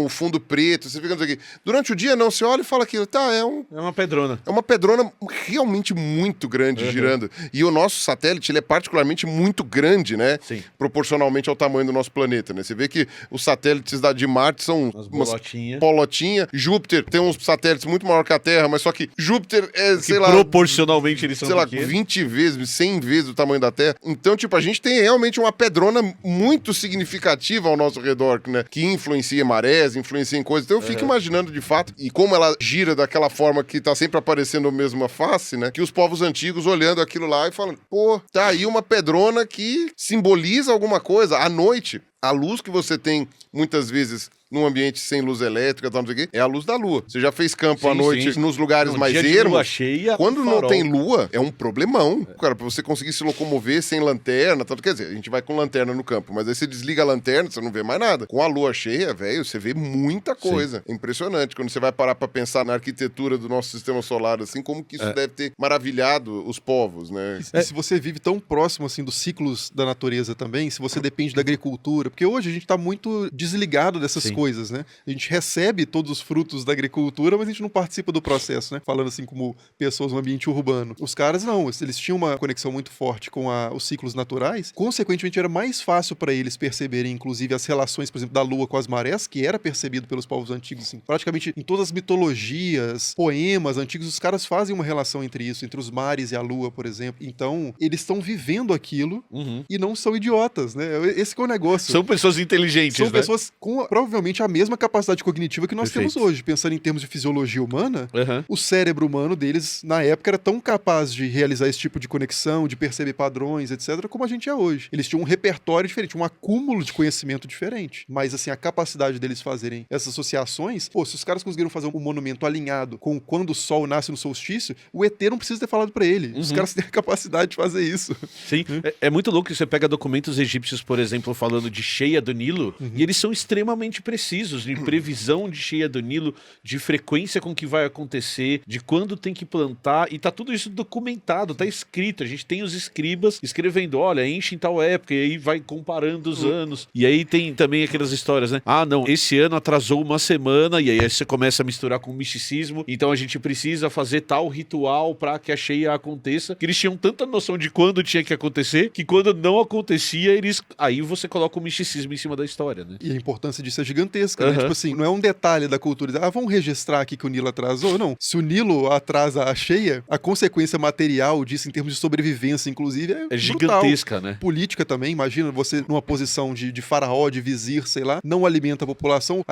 o fundo preto, você fica não sei o quê. Durante o dia, não, você olha e fala aquilo, tá, é uma pedrona. uma pedrona realmente muito grande girando. E o nosso satélite, ele é particularmente muito grande, né? Sim. Proporcionalmente ao tamanho do nosso planeta, né? Você vê que os satélites de Marte são Umas umas bolotinhas. polotinhas. Júpiter tem uns satélites muito maior que a Terra, mas só que Júpiter é, Que sei lá, proporcionalmente eles são sei lá, pequenos. 20 vezes, 100 vezes o tamanho da Terra. Então, tipo, a gente tem realmente uma pedrona muito significativa ao nosso redor, né? Que influencia em marés, influencia em coisas. Então eu fico imaginando, de fato, e como ela gira daquela forma que tá sempre aparecendo a mesma face, né? Que os povos antigos olhando aquilo lá e falando, pô, tá aí uma pedrona que simboliza alguma coisa. À noite, a luz que você tem, muitas vezes, num ambiente sem luz elétrica, tal, não sei o quê, é a luz da lua. Você já fez campo à Sim, noite sim. nos lugares Num mais dia de lua ermos? cheia, Quando não farol. tem lua, é um problemão. Cara, pra você conseguir se locomover sem lanterna, tanto quer dizer, a gente vai com lanterna no campo, mas aí você desliga a lanterna, você não vê mais nada. Com a lua cheia, velho, você vê muita coisa. É impressionante. Quando você vai parar pra pensar na arquitetura do nosso sistema solar, assim, como que isso deve ter maravilhado os povos, né? E se você vive tão próximo assim dos ciclos da natureza também, se você depende da agricultura, porque hoje a gente está muito desligado dessas Sim. coisas, né? A gente recebe todos os frutos da agricultura, mas a gente não participa do processo, né? Falando assim como pessoas no ambiente urbano. Os caras não, eles tinham uma conexão muito forte com os ciclos naturais, consequentemente era mais fácil para eles perceberem, inclusive, as relações, por exemplo, da lua com as marés, que era percebido pelos povos antigos, assim, praticamente em todas as mitologias, poemas antigos, os caras fazem uma relação entre isso, entre os mares e a lua, por exemplo. Então, eles estão vivendo aquilo e não são idiotas, né? Esse que é o negócio. São pessoas inteligentes, São né? pessoas com provavelmente a mesma capacidade cognitiva que nós Perfeito. temos hoje. Pensando em termos de fisiologia humana, Aham. o cérebro humano deles, na época, era tão capaz de realizar esse tipo de conexão, de perceber padrões, etc., como a gente é hoje. Eles tinham um repertório diferente, um acúmulo de conhecimento diferente. Mas, assim, a capacidade deles fazerem essas associações, pô, se os caras conseguiram fazer um monumento alinhado com quando o sol nasce no solstício, o ET não precisa ter falado pra ele. Os caras têm a capacidade de fazer isso. Sim, é muito louco que você pega documentos egípcios, por exemplo, falando de cheia do Nilo, e eles são extremamente precisos de previsão de cheia do Nilo, de frequência com que vai acontecer, de quando tem que plantar, e tá tudo isso documentado, tá escrito. A gente tem os escribas escrevendo, olha, enche em tal época, e aí vai comparando os anos. E aí tem também aquelas histórias, né? Ah, não, esse ano atrasou uma semana, e aí você começa a misturar com o misticismo, então a gente precisa fazer tal ritual pra que a cheia aconteça, que eles tinham tanta noção de quando tinha que acontecer, que quando não acontecia, aí você coloca o misticismo em cima da história, né? E a importância disso é gigantesca, né? Tipo assim, não é um detalhe da cultura. Vamos registrar aqui que o Nilo atrasou. Não. Se o Nilo atrasa a cheia, a consequência material disso, em termos de sobrevivência, inclusive, é brutal. Gigantesca, né? Política também, imagina você numa posição de faraó, de vizir, sei lá, não alimenta a população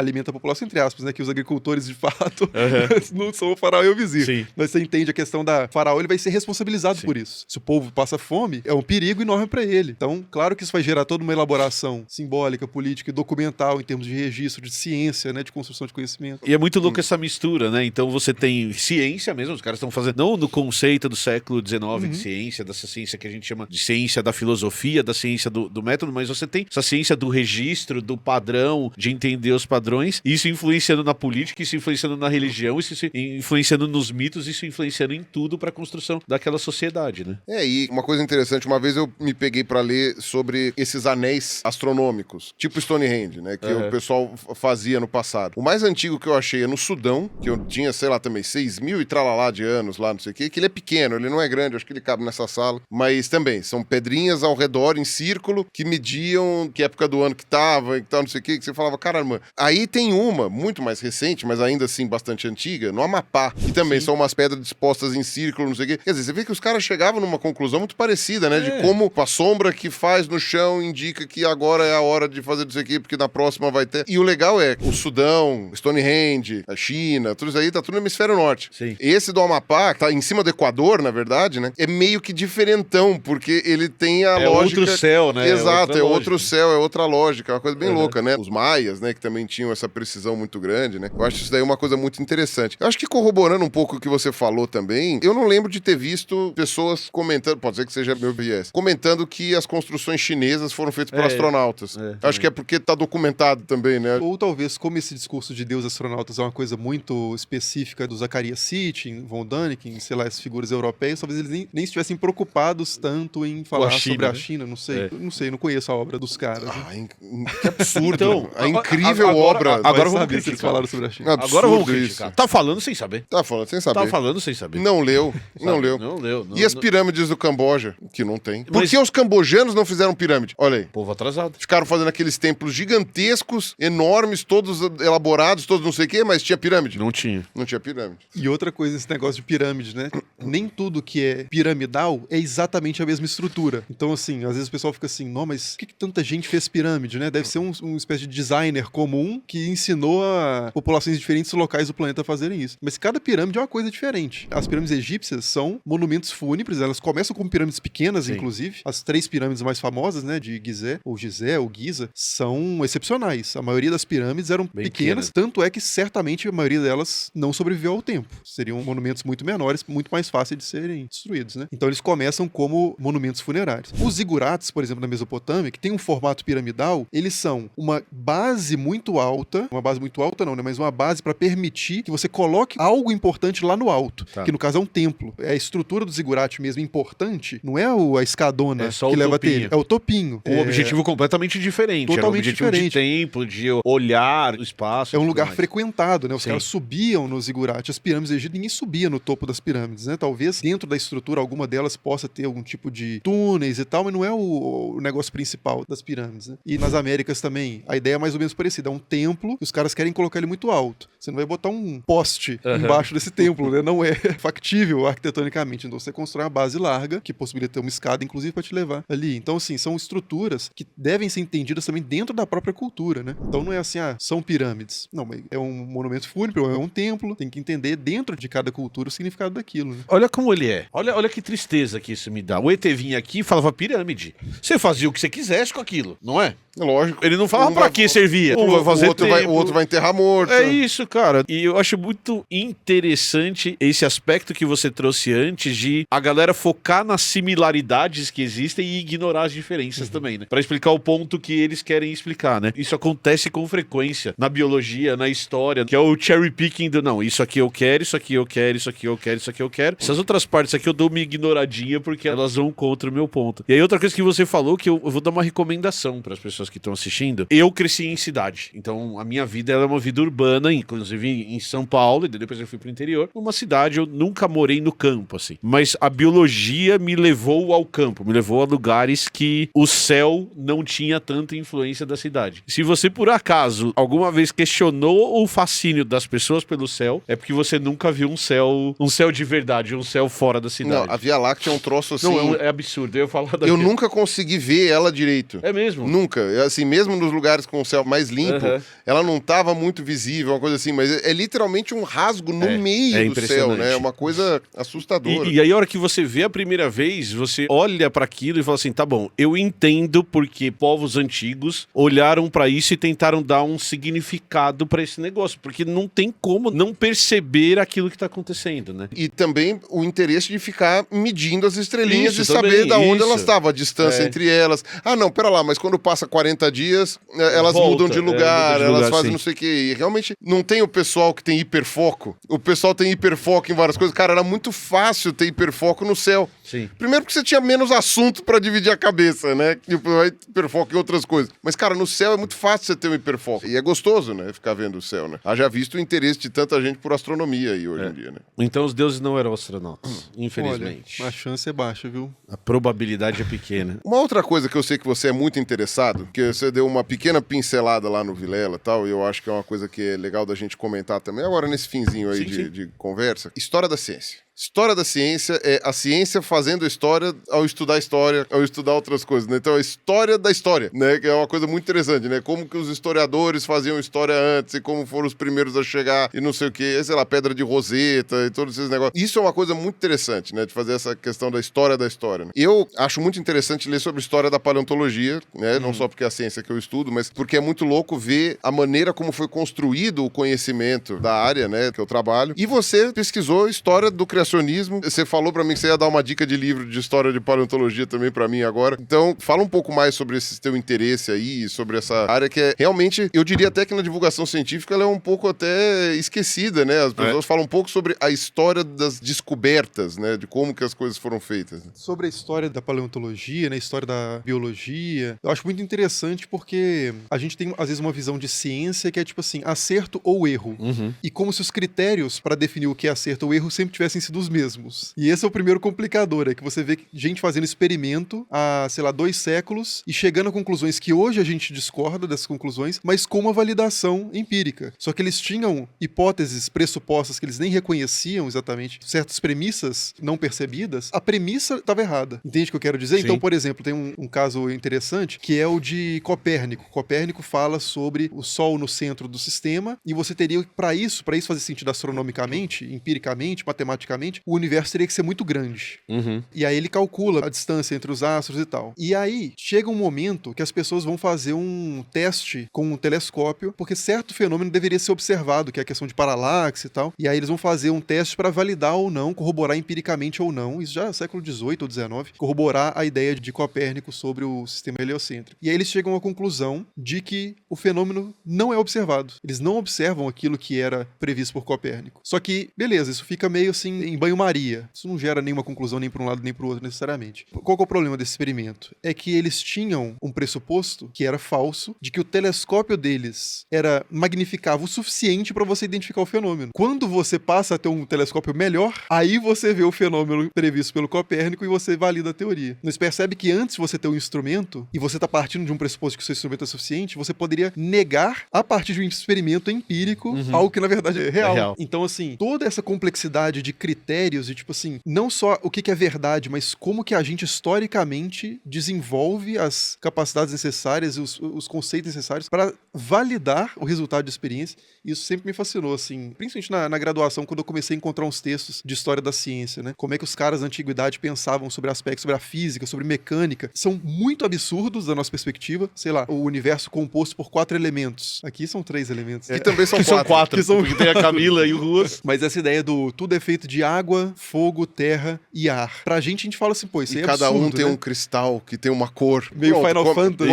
entre aspas, né? Que os agricultores, de fato, não são o faraó e o vizir. Sim. Mas você entende a questão da faraó, ele vai ser responsabilizado por isso. Se o povo passa fome, é um perigo enorme pra ele. Então, claro que isso vai gerar toda uma elaboração simbólica, política e documental em termos de registro, de ciência, né? De construção de conhecimento. E é muito louco essa mistura, né? Então você tem ciência mesmo, os caras estão fazendo, não no conceito do século XIX de ciência, dessa ciência que a gente chama de ciência da filosofia, da ciência do método, mas você tem essa ciência do registro, do padrão, de entender os padrões, isso influenciando na política, isso influenciando na religião, isso influenciando nos mitos, isso influenciando em tudo pra construção daquela sociedade, né? E uma coisa interessante, uma vez eu me peguei pra ler sobre esses anéis astronômicos, tipo Stonehenge, né, que o pessoal fazia no passado. O mais antigo que eu achei é no Sudão, que eu tinha, sei lá, também 6.000 e tralalá de anos lá, não sei o quê, que ele é pequeno, ele não é grande, acho que ele cabe nessa sala, mas também, são pedrinhas ao redor, em círculo, que mediam que época do ano que tava, e tal, não sei o quê, que você falava, caramba. Aí tem uma, muito mais recente, mas ainda assim bastante antiga, no Amapá, que também são umas pedras dispostas em círculo, não sei o quê. Quer dizer, você vê que os caras chegavam numa conclusão muito parecida, né, de como a sombra que faz no chão indica que agora é a hora de fazer isso aqui, porque na próxima vai ter. E o legal é, o Sudão, Stonehenge, a China, tudo isso aí tá tudo no hemisfério norte. Sim. Esse do Amapá, que tá em cima do Equador, na verdade, né, é meio que diferentão, porque ele tem a lógica... outro céu, né? Exato, É outra outro lógica. céu, é outra lógica, é uma coisa bem louca, né? Os maias, né, que também tinham essa precisão muito grande, né? Eu acho isso daí uma coisa muito interessante. Eu acho que corroborando um pouco o que você falou também, eu não lembro de ter visto pessoas comentando, pode ser que seja meu viés, comentando que as construções chinesas foram feitas por astronautas. Acho que é porque tá documentado também, né? Ou talvez, como esse discurso de Deus astronautas é uma coisa muito específica do Zacarias Sitchin, Von Däniken, sei lá, as figuras europeias, talvez eles nem estivessem preocupados tanto em falar China, sobre a né? China, não sei. Não sei, não conheço a obra dos caras. Que absurdo. Então, a incrível agora- obra. agora Vai vamos saber se eles criticar. falaram sobre a China. Absurdo Agora vamos isso. criticar. Tá falando sem saber. Tá falando sem saber. Tá falando sem saber. Não leu, não leu. Não leu. Não, E as não- pirâmides do Camboja? Que não tem. Por Mas- que os cambojanos não fizeram pirâmide? Olha aí. Povo atrasado. Ficaram fazendo aqueles templos gigantescos, enormes, todos elaborados, todos não sei o quê, mas tinha pirâmide? Não tinha. Não tinha pirâmide. E outra coisa, esse negócio de pirâmide, né? Nem tudo que é piramidal é exatamente a mesma estrutura. Então, assim, às vezes o pessoal fica assim, não, mas por que tanta gente fez pirâmide, né? Deve ser uma espécie de designer comum que ensinou a populações de diferentes locais do planeta a fazerem isso. Mas cada pirâmide é uma coisa diferente. As pirâmides egípcias são monumentos fúnebres, elas começam com pirâmides pequenas, Sim. inclusive. As 3 pirâmides mais famosas, né, de Gizé, ou Giza, são excepcionais. A maioria maioria das pirâmides eram Bem pequenas, tanto é que certamente a maioria delas não sobreviveu ao tempo. Seriam monumentos muito menores, muito mais fáceis de serem destruídos, né? Então eles começam como monumentos funerários. Os zigurates, por exemplo, na Mesopotâmia, que tem um formato piramidal, eles são uma base muito alta não, né? Mas uma base para permitir que você coloque algo importante lá no alto, Tá. que no caso é um templo. É a estrutura do zigurate mesmo importante, não é a escadona É só que o leva a topinho. telha, é o topinho. Com um objetivo completamente diferente. Era um Totalmente objetivo diferente. de tempo, de olhar o espaço. É um e tudo lugar mais. frequentado, né? Os Sim. caras subiam nos zigurates. As pirâmides do Egito, ninguém subia no topo das pirâmides, né? Talvez dentro da estrutura alguma delas possa ter algum tipo de túneis e tal, mas não é o negócio principal das pirâmides, né? E nas Américas também, a ideia é mais ou menos parecida. É um templo e os caras querem colocar ele muito alto. Você não vai botar um poste embaixo desse templo, né? Não é factível arquitetonicamente. Então você constrói uma base larga, que possibilita ter uma escada, inclusive, para te levar ali. Então, assim, são estruturas que devem ser entendidas também dentro da própria cultura, né? Então não é assim, são pirâmides. Não, mas é um monumento fúnebre, é um templo. Tem que entender dentro de cada cultura o significado daquilo, né? Olha como ele é. Olha que tristeza que isso me dá. O ET vinha aqui e falava pirâmide. Você fazia o que você quisesse com aquilo, não é? É lógico. Ele não falava pra que servia. O outro vai enterrar morto. É isso, cara. E eu acho muito interessante esse aspecto que você trouxe antes de a galera focar nas similaridades que existem e ignorar as diferenças também, né? Pra explicar o ponto que eles querem explicar, né? Isso acontece com frequência na biologia, na história, que é o cherry picking do não, isso aqui eu quero, isso aqui eu quero, isso aqui eu quero, isso aqui eu quero. Essas outras partes aqui eu dou uma ignoradinha porque elas vão contra o meu ponto. E aí outra coisa que você falou que eu vou dar uma recomendação para as pessoas que estão assistindo. Eu cresci em cidade, então a minha vida era uma vida urbana, inclusive em São Paulo, e depois eu fui pro interior. Numa cidade eu nunca morei no campo, assim. Mas a biologia me levou ao campo, me levou a lugares que o céu não tinha tanta influência da cidade. Se você, por acaso, alguma vez questionou o fascínio das pessoas pelo céu, é porque você nunca viu um céu de verdade, um céu fora da cidade. Não, a Via Láctea é um troço assim... Não, é absurdo. Eu ia falar da Eu nunca consegui ver ela direito. É mesmo? Nunca. Assim, mesmo nos lugares com o céu mais limpo, ela não tava muito visível, uma coisa assim, mas é literalmente um rasgo no meio do céu, né? É uma coisa assustadora. E aí, a hora que você vê a primeira vez, você olha pra aquilo e fala assim, tá bom, eu entendo porque povos antigos olharam pra isso e tentaram dar um significado pra esse negócio, porque não tem como não perceber aquilo que tá acontecendo, né? E também o interesse de ficar medindo as estrelinhas Isso, e saber também, da onde isso. elas estavam, a distância entre elas. Ah, não, pera lá, mas quando passa 40 dias, elas Volta, mudam de lugar, mudam de elas lugar, fazem sim. não sei o quê. E realmente não tem o pessoal que tem hiperfoco. O pessoal tem hiperfoco em várias coisas. Cara, era muito fácil ter hiperfoco no céu. Sim. Primeiro porque você tinha menos assunto pra dividir a cabeça, né? Tipo, vai hiperfoco em outras coisas. Mas, cara, no céu é muito fácil você ter um hiperfoco. E é gostoso, né? Ficar vendo o céu, né? Haja visto o interesse de tanta gente por astronomia aí hoje em dia, né? Então os deuses não eram astronautas, infelizmente. Olha, a chance é baixa, viu? A probabilidade é pequena. Uma outra coisa que eu sei que você é muito interessado, que você deu uma pequena pincelada lá no Vilela e tal, e eu acho que é uma coisa que é legal da gente comentar também, agora nesse finzinho aí Sim. de conversa. História da ciência. História da ciência é a ciência fazendo a história ao estudar história, ao estudar outras coisas, né? Então, a história da história, né? Que é uma coisa muito interessante, né? Como que os historiadores faziam história antes e como foram os primeiros a chegar e não sei o quê, sei lá, Pedra de Roseta e todos esses negócios. Isso é uma coisa muito interessante, né? De fazer essa questão da história, né? Eu acho muito interessante ler sobre a história da paleontologia, né? Não só porque é a ciência que eu estudo, mas porque é muito louco ver a maneira como foi construído o conhecimento da área, né? Que eu trabalho. E você pesquisou história do criacionismo. Você falou pra mim que você ia dar uma dica de livro de história de paleontologia também pra mim agora. Então, fala um pouco mais sobre esse teu interesse aí, sobre essa área que é realmente, eu diria até que na divulgação científica ela é um pouco até esquecida, né? As pessoas falam um pouco sobre a história das descobertas, né? De como que as coisas foram feitas. Sobre a história da paleontologia, né, a história da biologia, eu acho muito interessante porque a gente tem, às vezes, uma visão de ciência que é tipo assim, acerto ou erro. E como se os critérios para definir o que é acerto ou erro sempre tivessem sido os mesmos. E esse é o primeiro complicador, é que você vê gente fazendo experimento há, sei lá, 2 séculos e chegando a conclusões que hoje a gente discorda dessas conclusões, mas com uma validação empírica. Só que eles tinham hipóteses pressupostas que eles nem reconheciam exatamente, certas premissas não percebidas, a premissa estava errada. Entende o que eu quero dizer? Sim. Então, por exemplo, tem um caso interessante que é o de Copérnico. Copérnico fala sobre o Sol no centro do sistema e você teria, para isso fazer sentido astronomicamente, empiricamente, matematicamente, teoricamente, o universo teria que ser muito grande. Uhum. E aí ele calcula a distância entre os astros e tal. E aí chega um momento que as pessoas vão fazer um teste com um telescópio, porque certo fenômeno deveria ser observado, que é a questão de paralaxe e tal. E aí eles vão fazer um teste para validar ou não, corroborar empiricamente ou não, isso já é século XVIII ou XIX, corroborar a ideia de Copérnico sobre o sistema heliocêntrico. E aí eles chegam à conclusão de que o fenômeno não é observado. Eles não observam aquilo que era previsto por Copérnico. Só que, beleza, isso fica meio assim em banho-maria. Isso não gera nenhuma conclusão nem para um lado nem para o outro necessariamente. Qual que é o problema desse experimento? É que eles tinham um pressuposto que era falso, de que o telescópio deles magnificava o suficiente para você identificar o fenômeno. Quando você passa a ter um telescópio melhor, aí você vê o fenômeno previsto pelo Copérnico e você valida a teoria. Mas percebe que antes de você ter um instrumento, e você está partindo de um pressuposto que o seu instrumento é suficiente, você poderia negar a partir de um experimento empírico algo que na verdade é real. É real. Então, assim, toda essa complexidade de critérios e, tipo assim, não só o que é verdade, mas como que a gente historicamente desenvolve as capacidades necessárias, os conceitos necessários para validar o resultado de experiência. Isso sempre me fascinou, assim, principalmente na graduação, quando eu comecei a encontrar uns textos de história da ciência, né? Como é que os caras da antiguidade pensavam sobre aspectos, sobre a física, sobre mecânica. São muito absurdos da nossa perspectiva. Sei lá, o universo composto por 4 elementos. Aqui são 3 elementos. Que também são Que são 4. quatro, Que são- porque tem a Camila e o Ruas. Mas essa ideia do tudo é feito de água, fogo, terra e ar. Pra gente fala assim, pô, isso E aí é cada absurdo, um tem né? um cristal que tem uma cor. Meio Final Fantasy.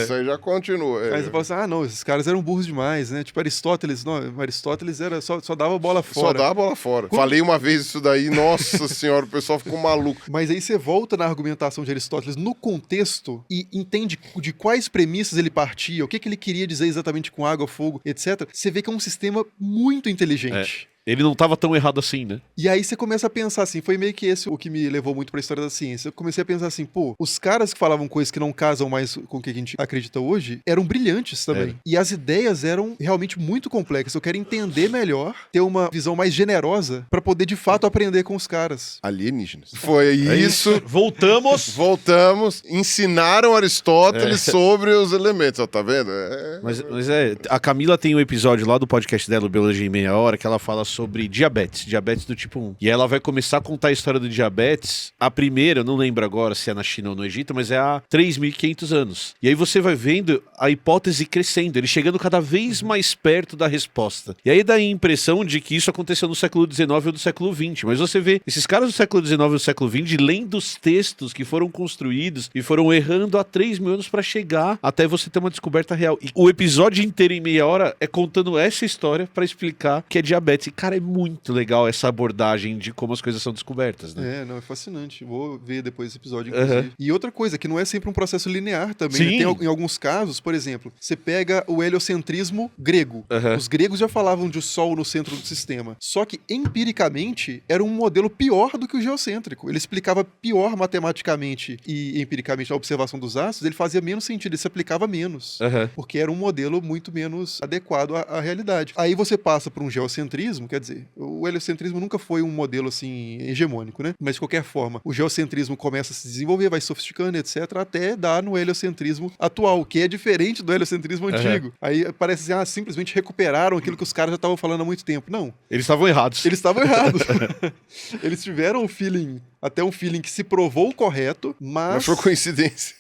Isso, aí já continua. Aí você fala assim, não, esses caras eram burros demais, né? Tipo, Aristóteles era só dava bola Só fora. dá a bola fora. Falei uma vez isso daí, nossa senhora, o pessoal ficou maluco. Mas aí você volta na argumentação de Aristóteles no contexto e entende de quais premissas ele partia, o que ele queria dizer exatamente com água, fogo, etc. Você vê que é um sistema muito inteligente. Ele não tava tão errado assim, né? E aí você começa a pensar assim, foi meio que esse o que me levou muito pra história da ciência. Eu comecei a pensar assim, pô, os caras que falavam coisas que não casam mais com o que a gente acredita hoje, eram brilhantes também. E as ideias eram realmente muito complexas. Eu quero entender melhor, ter uma visão mais generosa pra poder de fato aprender com os caras. Alienígenas. Foi isso. Voltamos. Voltamos, ensinaram Aristóteles sobre os elementos, ó, tá vendo? Mas a Camila tem um episódio lá do podcast dela, o Biologia em Meia Hora, que ela fala sobre diabetes do tipo 1. E ela vai começar a contar a história do diabetes. A primeira, eu não lembro agora se é na China ou no Egito, mas é há 3.500 anos. E aí você vai vendo a hipótese crescendo, ele chegando cada vez mais perto da resposta. E aí dá a impressão de que isso aconteceu no século XIX ou do século XX. Mas você vê esses caras do século XIX e do século XX lendo os textos que foram construídos e foram errando há 3.000 anos para chegar até você ter uma descoberta real. E o episódio inteiro em meia hora é contando essa história para explicar que é diabetes. E, cara, é muito legal essa abordagem de como as coisas são descobertas, né? Não, é fascinante. Vou ver depois esse episódio, inclusive. E outra coisa, que não é sempre um processo linear também. Né? Sim. Tem, em alguns casos, por exemplo, você pega o heliocentrismo grego. Os gregos já falavam de o Sol no centro do sistema. Só que, empiricamente, era um modelo pior do que o geocêntrico. Ele explicava pior matematicamente e empiricamente a observação dos astros, ele fazia menos sentido, ele se aplicava menos. Porque era um modelo muito menos adequado à realidade. Aí você passa por um geocentrismo, quer dizer, o heliocentrismo nunca foi um modelo assim hegemônico, né? Mas de qualquer forma, o geocentrismo começa a se desenvolver, vai sofisticando, etc, até dar no heliocentrismo atual, que é diferente do heliocentrismo antigo. Aí parece assim, simplesmente recuperaram aquilo que os caras já estavam falando há muito tempo. Não. Eles estavam errados. Eles estavam errados. Eles tiveram até um feeling que se provou correto, mas foi coincidência.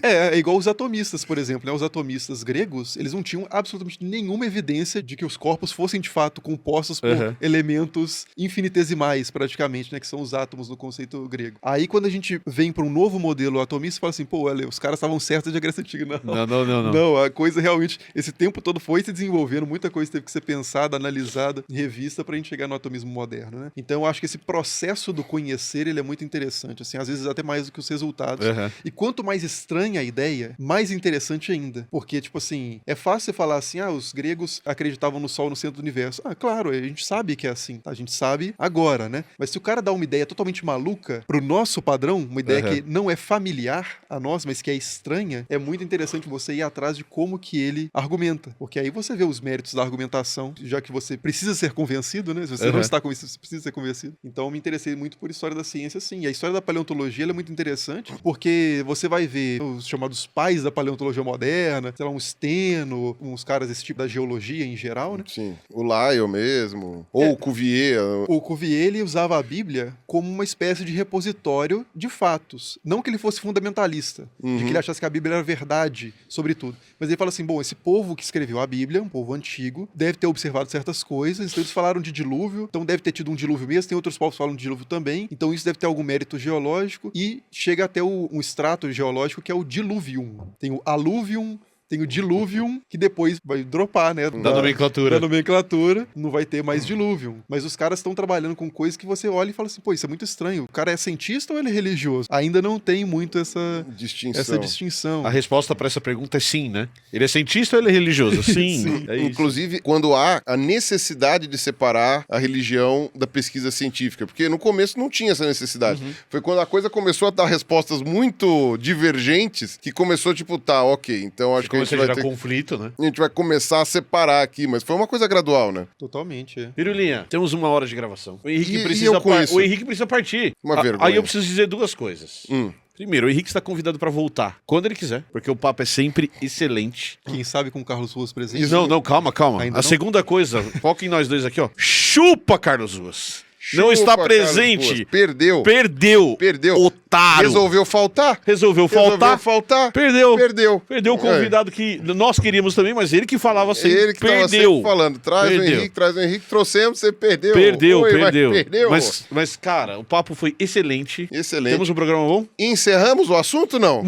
É igual os atomistas, por exemplo, né? Os atomistas gregos, eles não tinham absolutamente nenhuma evidência de que os corpos fossem de fato compostos por elementos infinitesimais, praticamente, né? Que são os átomos no conceito grego. Aí quando a gente vem para um novo modelo atomista, fala assim, pô, olha, os caras estavam certos de Grécia Antiga. Não. Não, a coisa realmente, esse tempo todo foi se desenvolvendo, muita coisa teve que ser pensada, analisada, revista pra gente chegar no atomismo moderno, né? Então eu acho que esse processo do conhecer, ele é muito interessante, assim, às vezes até mais do que os resultados. E quanto mais estranha a ideia, mais interessante ainda. Porque, tipo assim, é fácil você falar assim, os gregos acreditavam no Sol no centro do universo. Claro, a gente sabe que é assim, tá? A gente sabe agora, né? Mas se o cara dá uma ideia totalmente maluca pro nosso padrão, uma ideia que não é familiar a nós, mas que é estranha, é muito interessante você ir atrás de como que ele argumenta. Porque aí você vê os méritos da argumentação, já que você precisa ser convencido, né? Se você não está convencido, você precisa ser convencido. Então eu me interessei muito por história da ciência ciência, sim. E a história da paleontologia ela é muito interessante, porque você vai ver os chamados pais da paleontologia moderna, sei lá, um Steno, uns caras desse tipo da geologia em geral, né? Sim. O Lyell mesmo. Ou o Cuvier. O Cuvier, ele usava a Bíblia como uma espécie de repositório de fatos. Não que ele fosse fundamentalista, de que ele achasse que a Bíblia era verdade sobre tudo. Mas ele fala assim, bom, esse povo que escreveu a Bíblia, um povo antigo, deve ter observado certas coisas, então eles falaram de dilúvio, então deve ter tido um dilúvio mesmo, tem outros povos que falam de dilúvio também, então isso deve ter algum mérito geológico, e chega até um extrato geológico que é o diluvium. Tem o aluvium, tem o diluvium, que depois vai dropar, né? Da nomenclatura. Da nomenclatura, não vai ter mais diluvium. Mas os caras estão trabalhando com coisas que você olha e fala assim, pô, isso é muito estranho. O cara é cientista ou ele é religioso? Ainda não tem muito essa distinção. A resposta para essa pergunta é sim, né? Ele é cientista ou ele é religioso? Sim. Sim. É isso. Inclusive, quando há a necessidade de separar a religião da pesquisa científica, porque no começo não tinha essa necessidade. Foi quando a coisa começou a dar respostas muito divergentes que começou, tipo, tá, ok, então acho que Começa a gerar conflito, né? a gente vai começar a separar aqui, mas foi uma coisa gradual, né? Totalmente, é. Pirulinha, temos 1 hora de gravação. O Henrique, E precisa, eu com isso? o Henrique precisa partir. Uma vergonha. Aí eu preciso dizer 2 coisas. Primeiro, o Henrique está convidado para voltar quando ele quiser, porque o papo é sempre excelente. Quem sabe com o Carlos Ruas presente. Não, calma. Ainda A não? segunda coisa, foca em nós dois aqui, ó. Chupa, Carlos Ruas. Não está Chupa, presente. Carlos Ruas. Perdeu. Otário. Resolveu faltar. Resolveu faltar. Perdeu. Perdeu o convidado que nós queríamos também, mas ele que falava assim. Ele que tava perdeu. sempre falando. Traz o Henrique, trouxemos, você perdeu. Perdeu. Perdeu. Mas, cara, o papo foi excelente. Excelente. Temos um programa bom? Encerramos o assunto, não?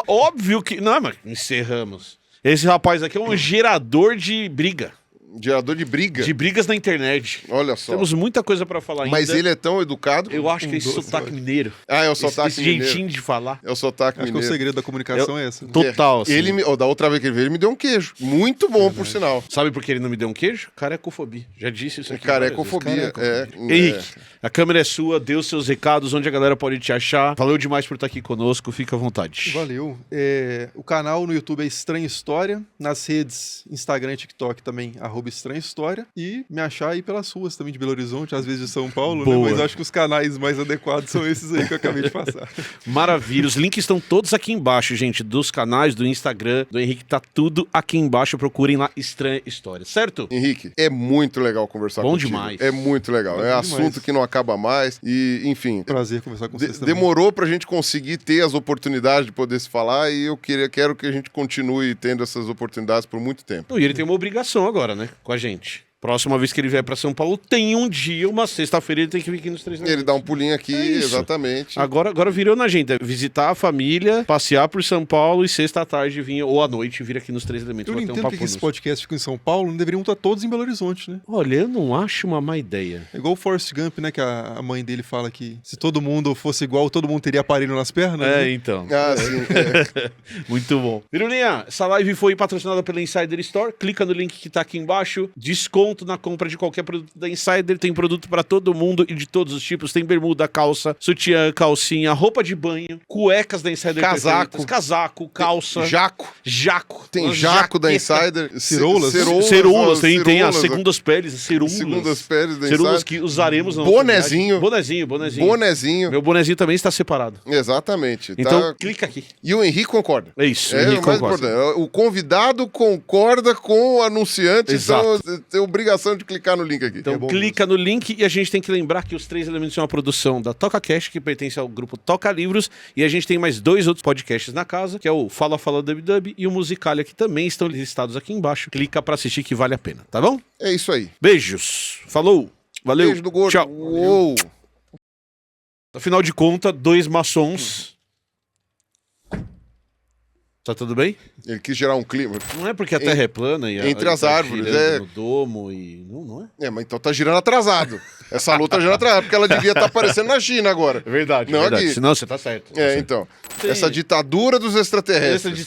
Óbvio que... Não, mas encerramos. Esse rapaz aqui é um gerador de briga. Gerador de briga. De brigas na internet. Olha só. Temos muita coisa pra falar ainda. Mas ele é tão educado. Eu acho que é esse sotaque mineiro. Ah, é o sotaque esse mineiro. jeitinho de falar. É o sotaque Acho que mineiro. o segredo da comunicação é esse. Total, assim. Da outra vez que ele veio, ele me deu um queijo. Muito bom, por sinal. Sabe por que ele não me deu um queijo? Carecofobia. Já disse isso aqui. Carecofobia. Henrique, a câmera é sua, dê os seus recados, onde a galera pode te achar. Valeu demais por estar aqui conosco, fica à vontade. Valeu. O canal no YouTube é Estranha História. Nas redes, Instagram e TikTok também, @Estranha História. E me achar aí pelas ruas também de Belo Horizonte, às vezes de São Paulo, né? Mas acho que os canais mais adequados são esses aí que eu acabei de passar. Maravilha. Os links estão todos aqui embaixo, gente, dos canais, do Instagram, do Henrique, tá tudo aqui embaixo. Procurem lá Estranha História, certo? Henrique, é muito legal conversar Bom contigo. demais. É muito legal. É assunto que não acaba mais. E, enfim. Prazer conversar com vocês também. Demorou pra gente conseguir ter as oportunidades de poder se falar e eu quero que a gente continue tendo essas oportunidades por muito tempo. E ele tem uma obrigação agora, né? Com a gente. Próxima vez que ele vier pra São Paulo, tem um dia, uma sexta-feira, ele tem que vir aqui nos 3 Elementos. Ele dá um pulinho aqui, exatamente. Agora virou na agenda. Visitar a família, passear por São Paulo e sexta à tarde vir, ou à noite, vir aqui nos 3 Elementos. Eu não bater um entendo papo que esses conosco. podcasts ficam em São Paulo, não deveriam estar todos em Belo Horizonte, né? Olha, eu não acho uma má ideia. É igual o Forrest Gump, né? Que a mãe dele fala que se todo mundo fosse igual, todo mundo teria aparelho nas pernas. né? Então. Ah, sim. Muito bom. Pirulinha, essa live foi patrocinada pela Insider Store. Clica no link que tá aqui embaixo. Desconto na compra de qualquer produto da Insider. Tem produto pra todo mundo e de todos os tipos. Tem bermuda, calça, sutiã, calcinha, roupa de banho, cuecas da Insider Casaco. perfeitas, casaco, calça, Jaco. jaco. Tem uma jaco da jaqueta. Insider. Ceroulas. Ceroulas, tem as ceroulas, segundas peles, ceroulas. Segundas peles da Ceroulas Insider. que usaremos na nossa Bonezinho. viagem. Bonezinho. Bonezinho. Meu bonezinho também está separado. Exatamente. Então, Tá? clica aqui. E o Henrique concorda. É isso, o É Henrique o mais concorda. importante. O convidado concorda com o anunciante, Exato. então tem obrigação de clicar no link aqui. Então É bom clica no link e a gente tem que lembrar que os 3 Elementos são uma produção da Toca Cash, que pertence ao grupo Toca Livros, e a gente tem mais 2 outros podcasts na casa, que é o Fala Fala Dub Dub e o Musicalia, que também estão listados aqui embaixo. Clica pra assistir que vale a pena, tá bom? É isso aí. Beijos. Falou. Valeu. Beijo do gordo. Tchau. Uou. Afinal de contas, 2 maçons. Tá tudo bem? Ele quis gerar um clima. Não é porque a Terra é plana e entre as tá árvores, girando é. no domo e... Não é? É, mas então tá girando atrasado. Essa luta tá girando atrasado, porque ela devia estar aparecendo na China agora. É verdade, Não verdade. aqui. Senão você tá certo. É, então. Essa ditadura dos extraterrestres.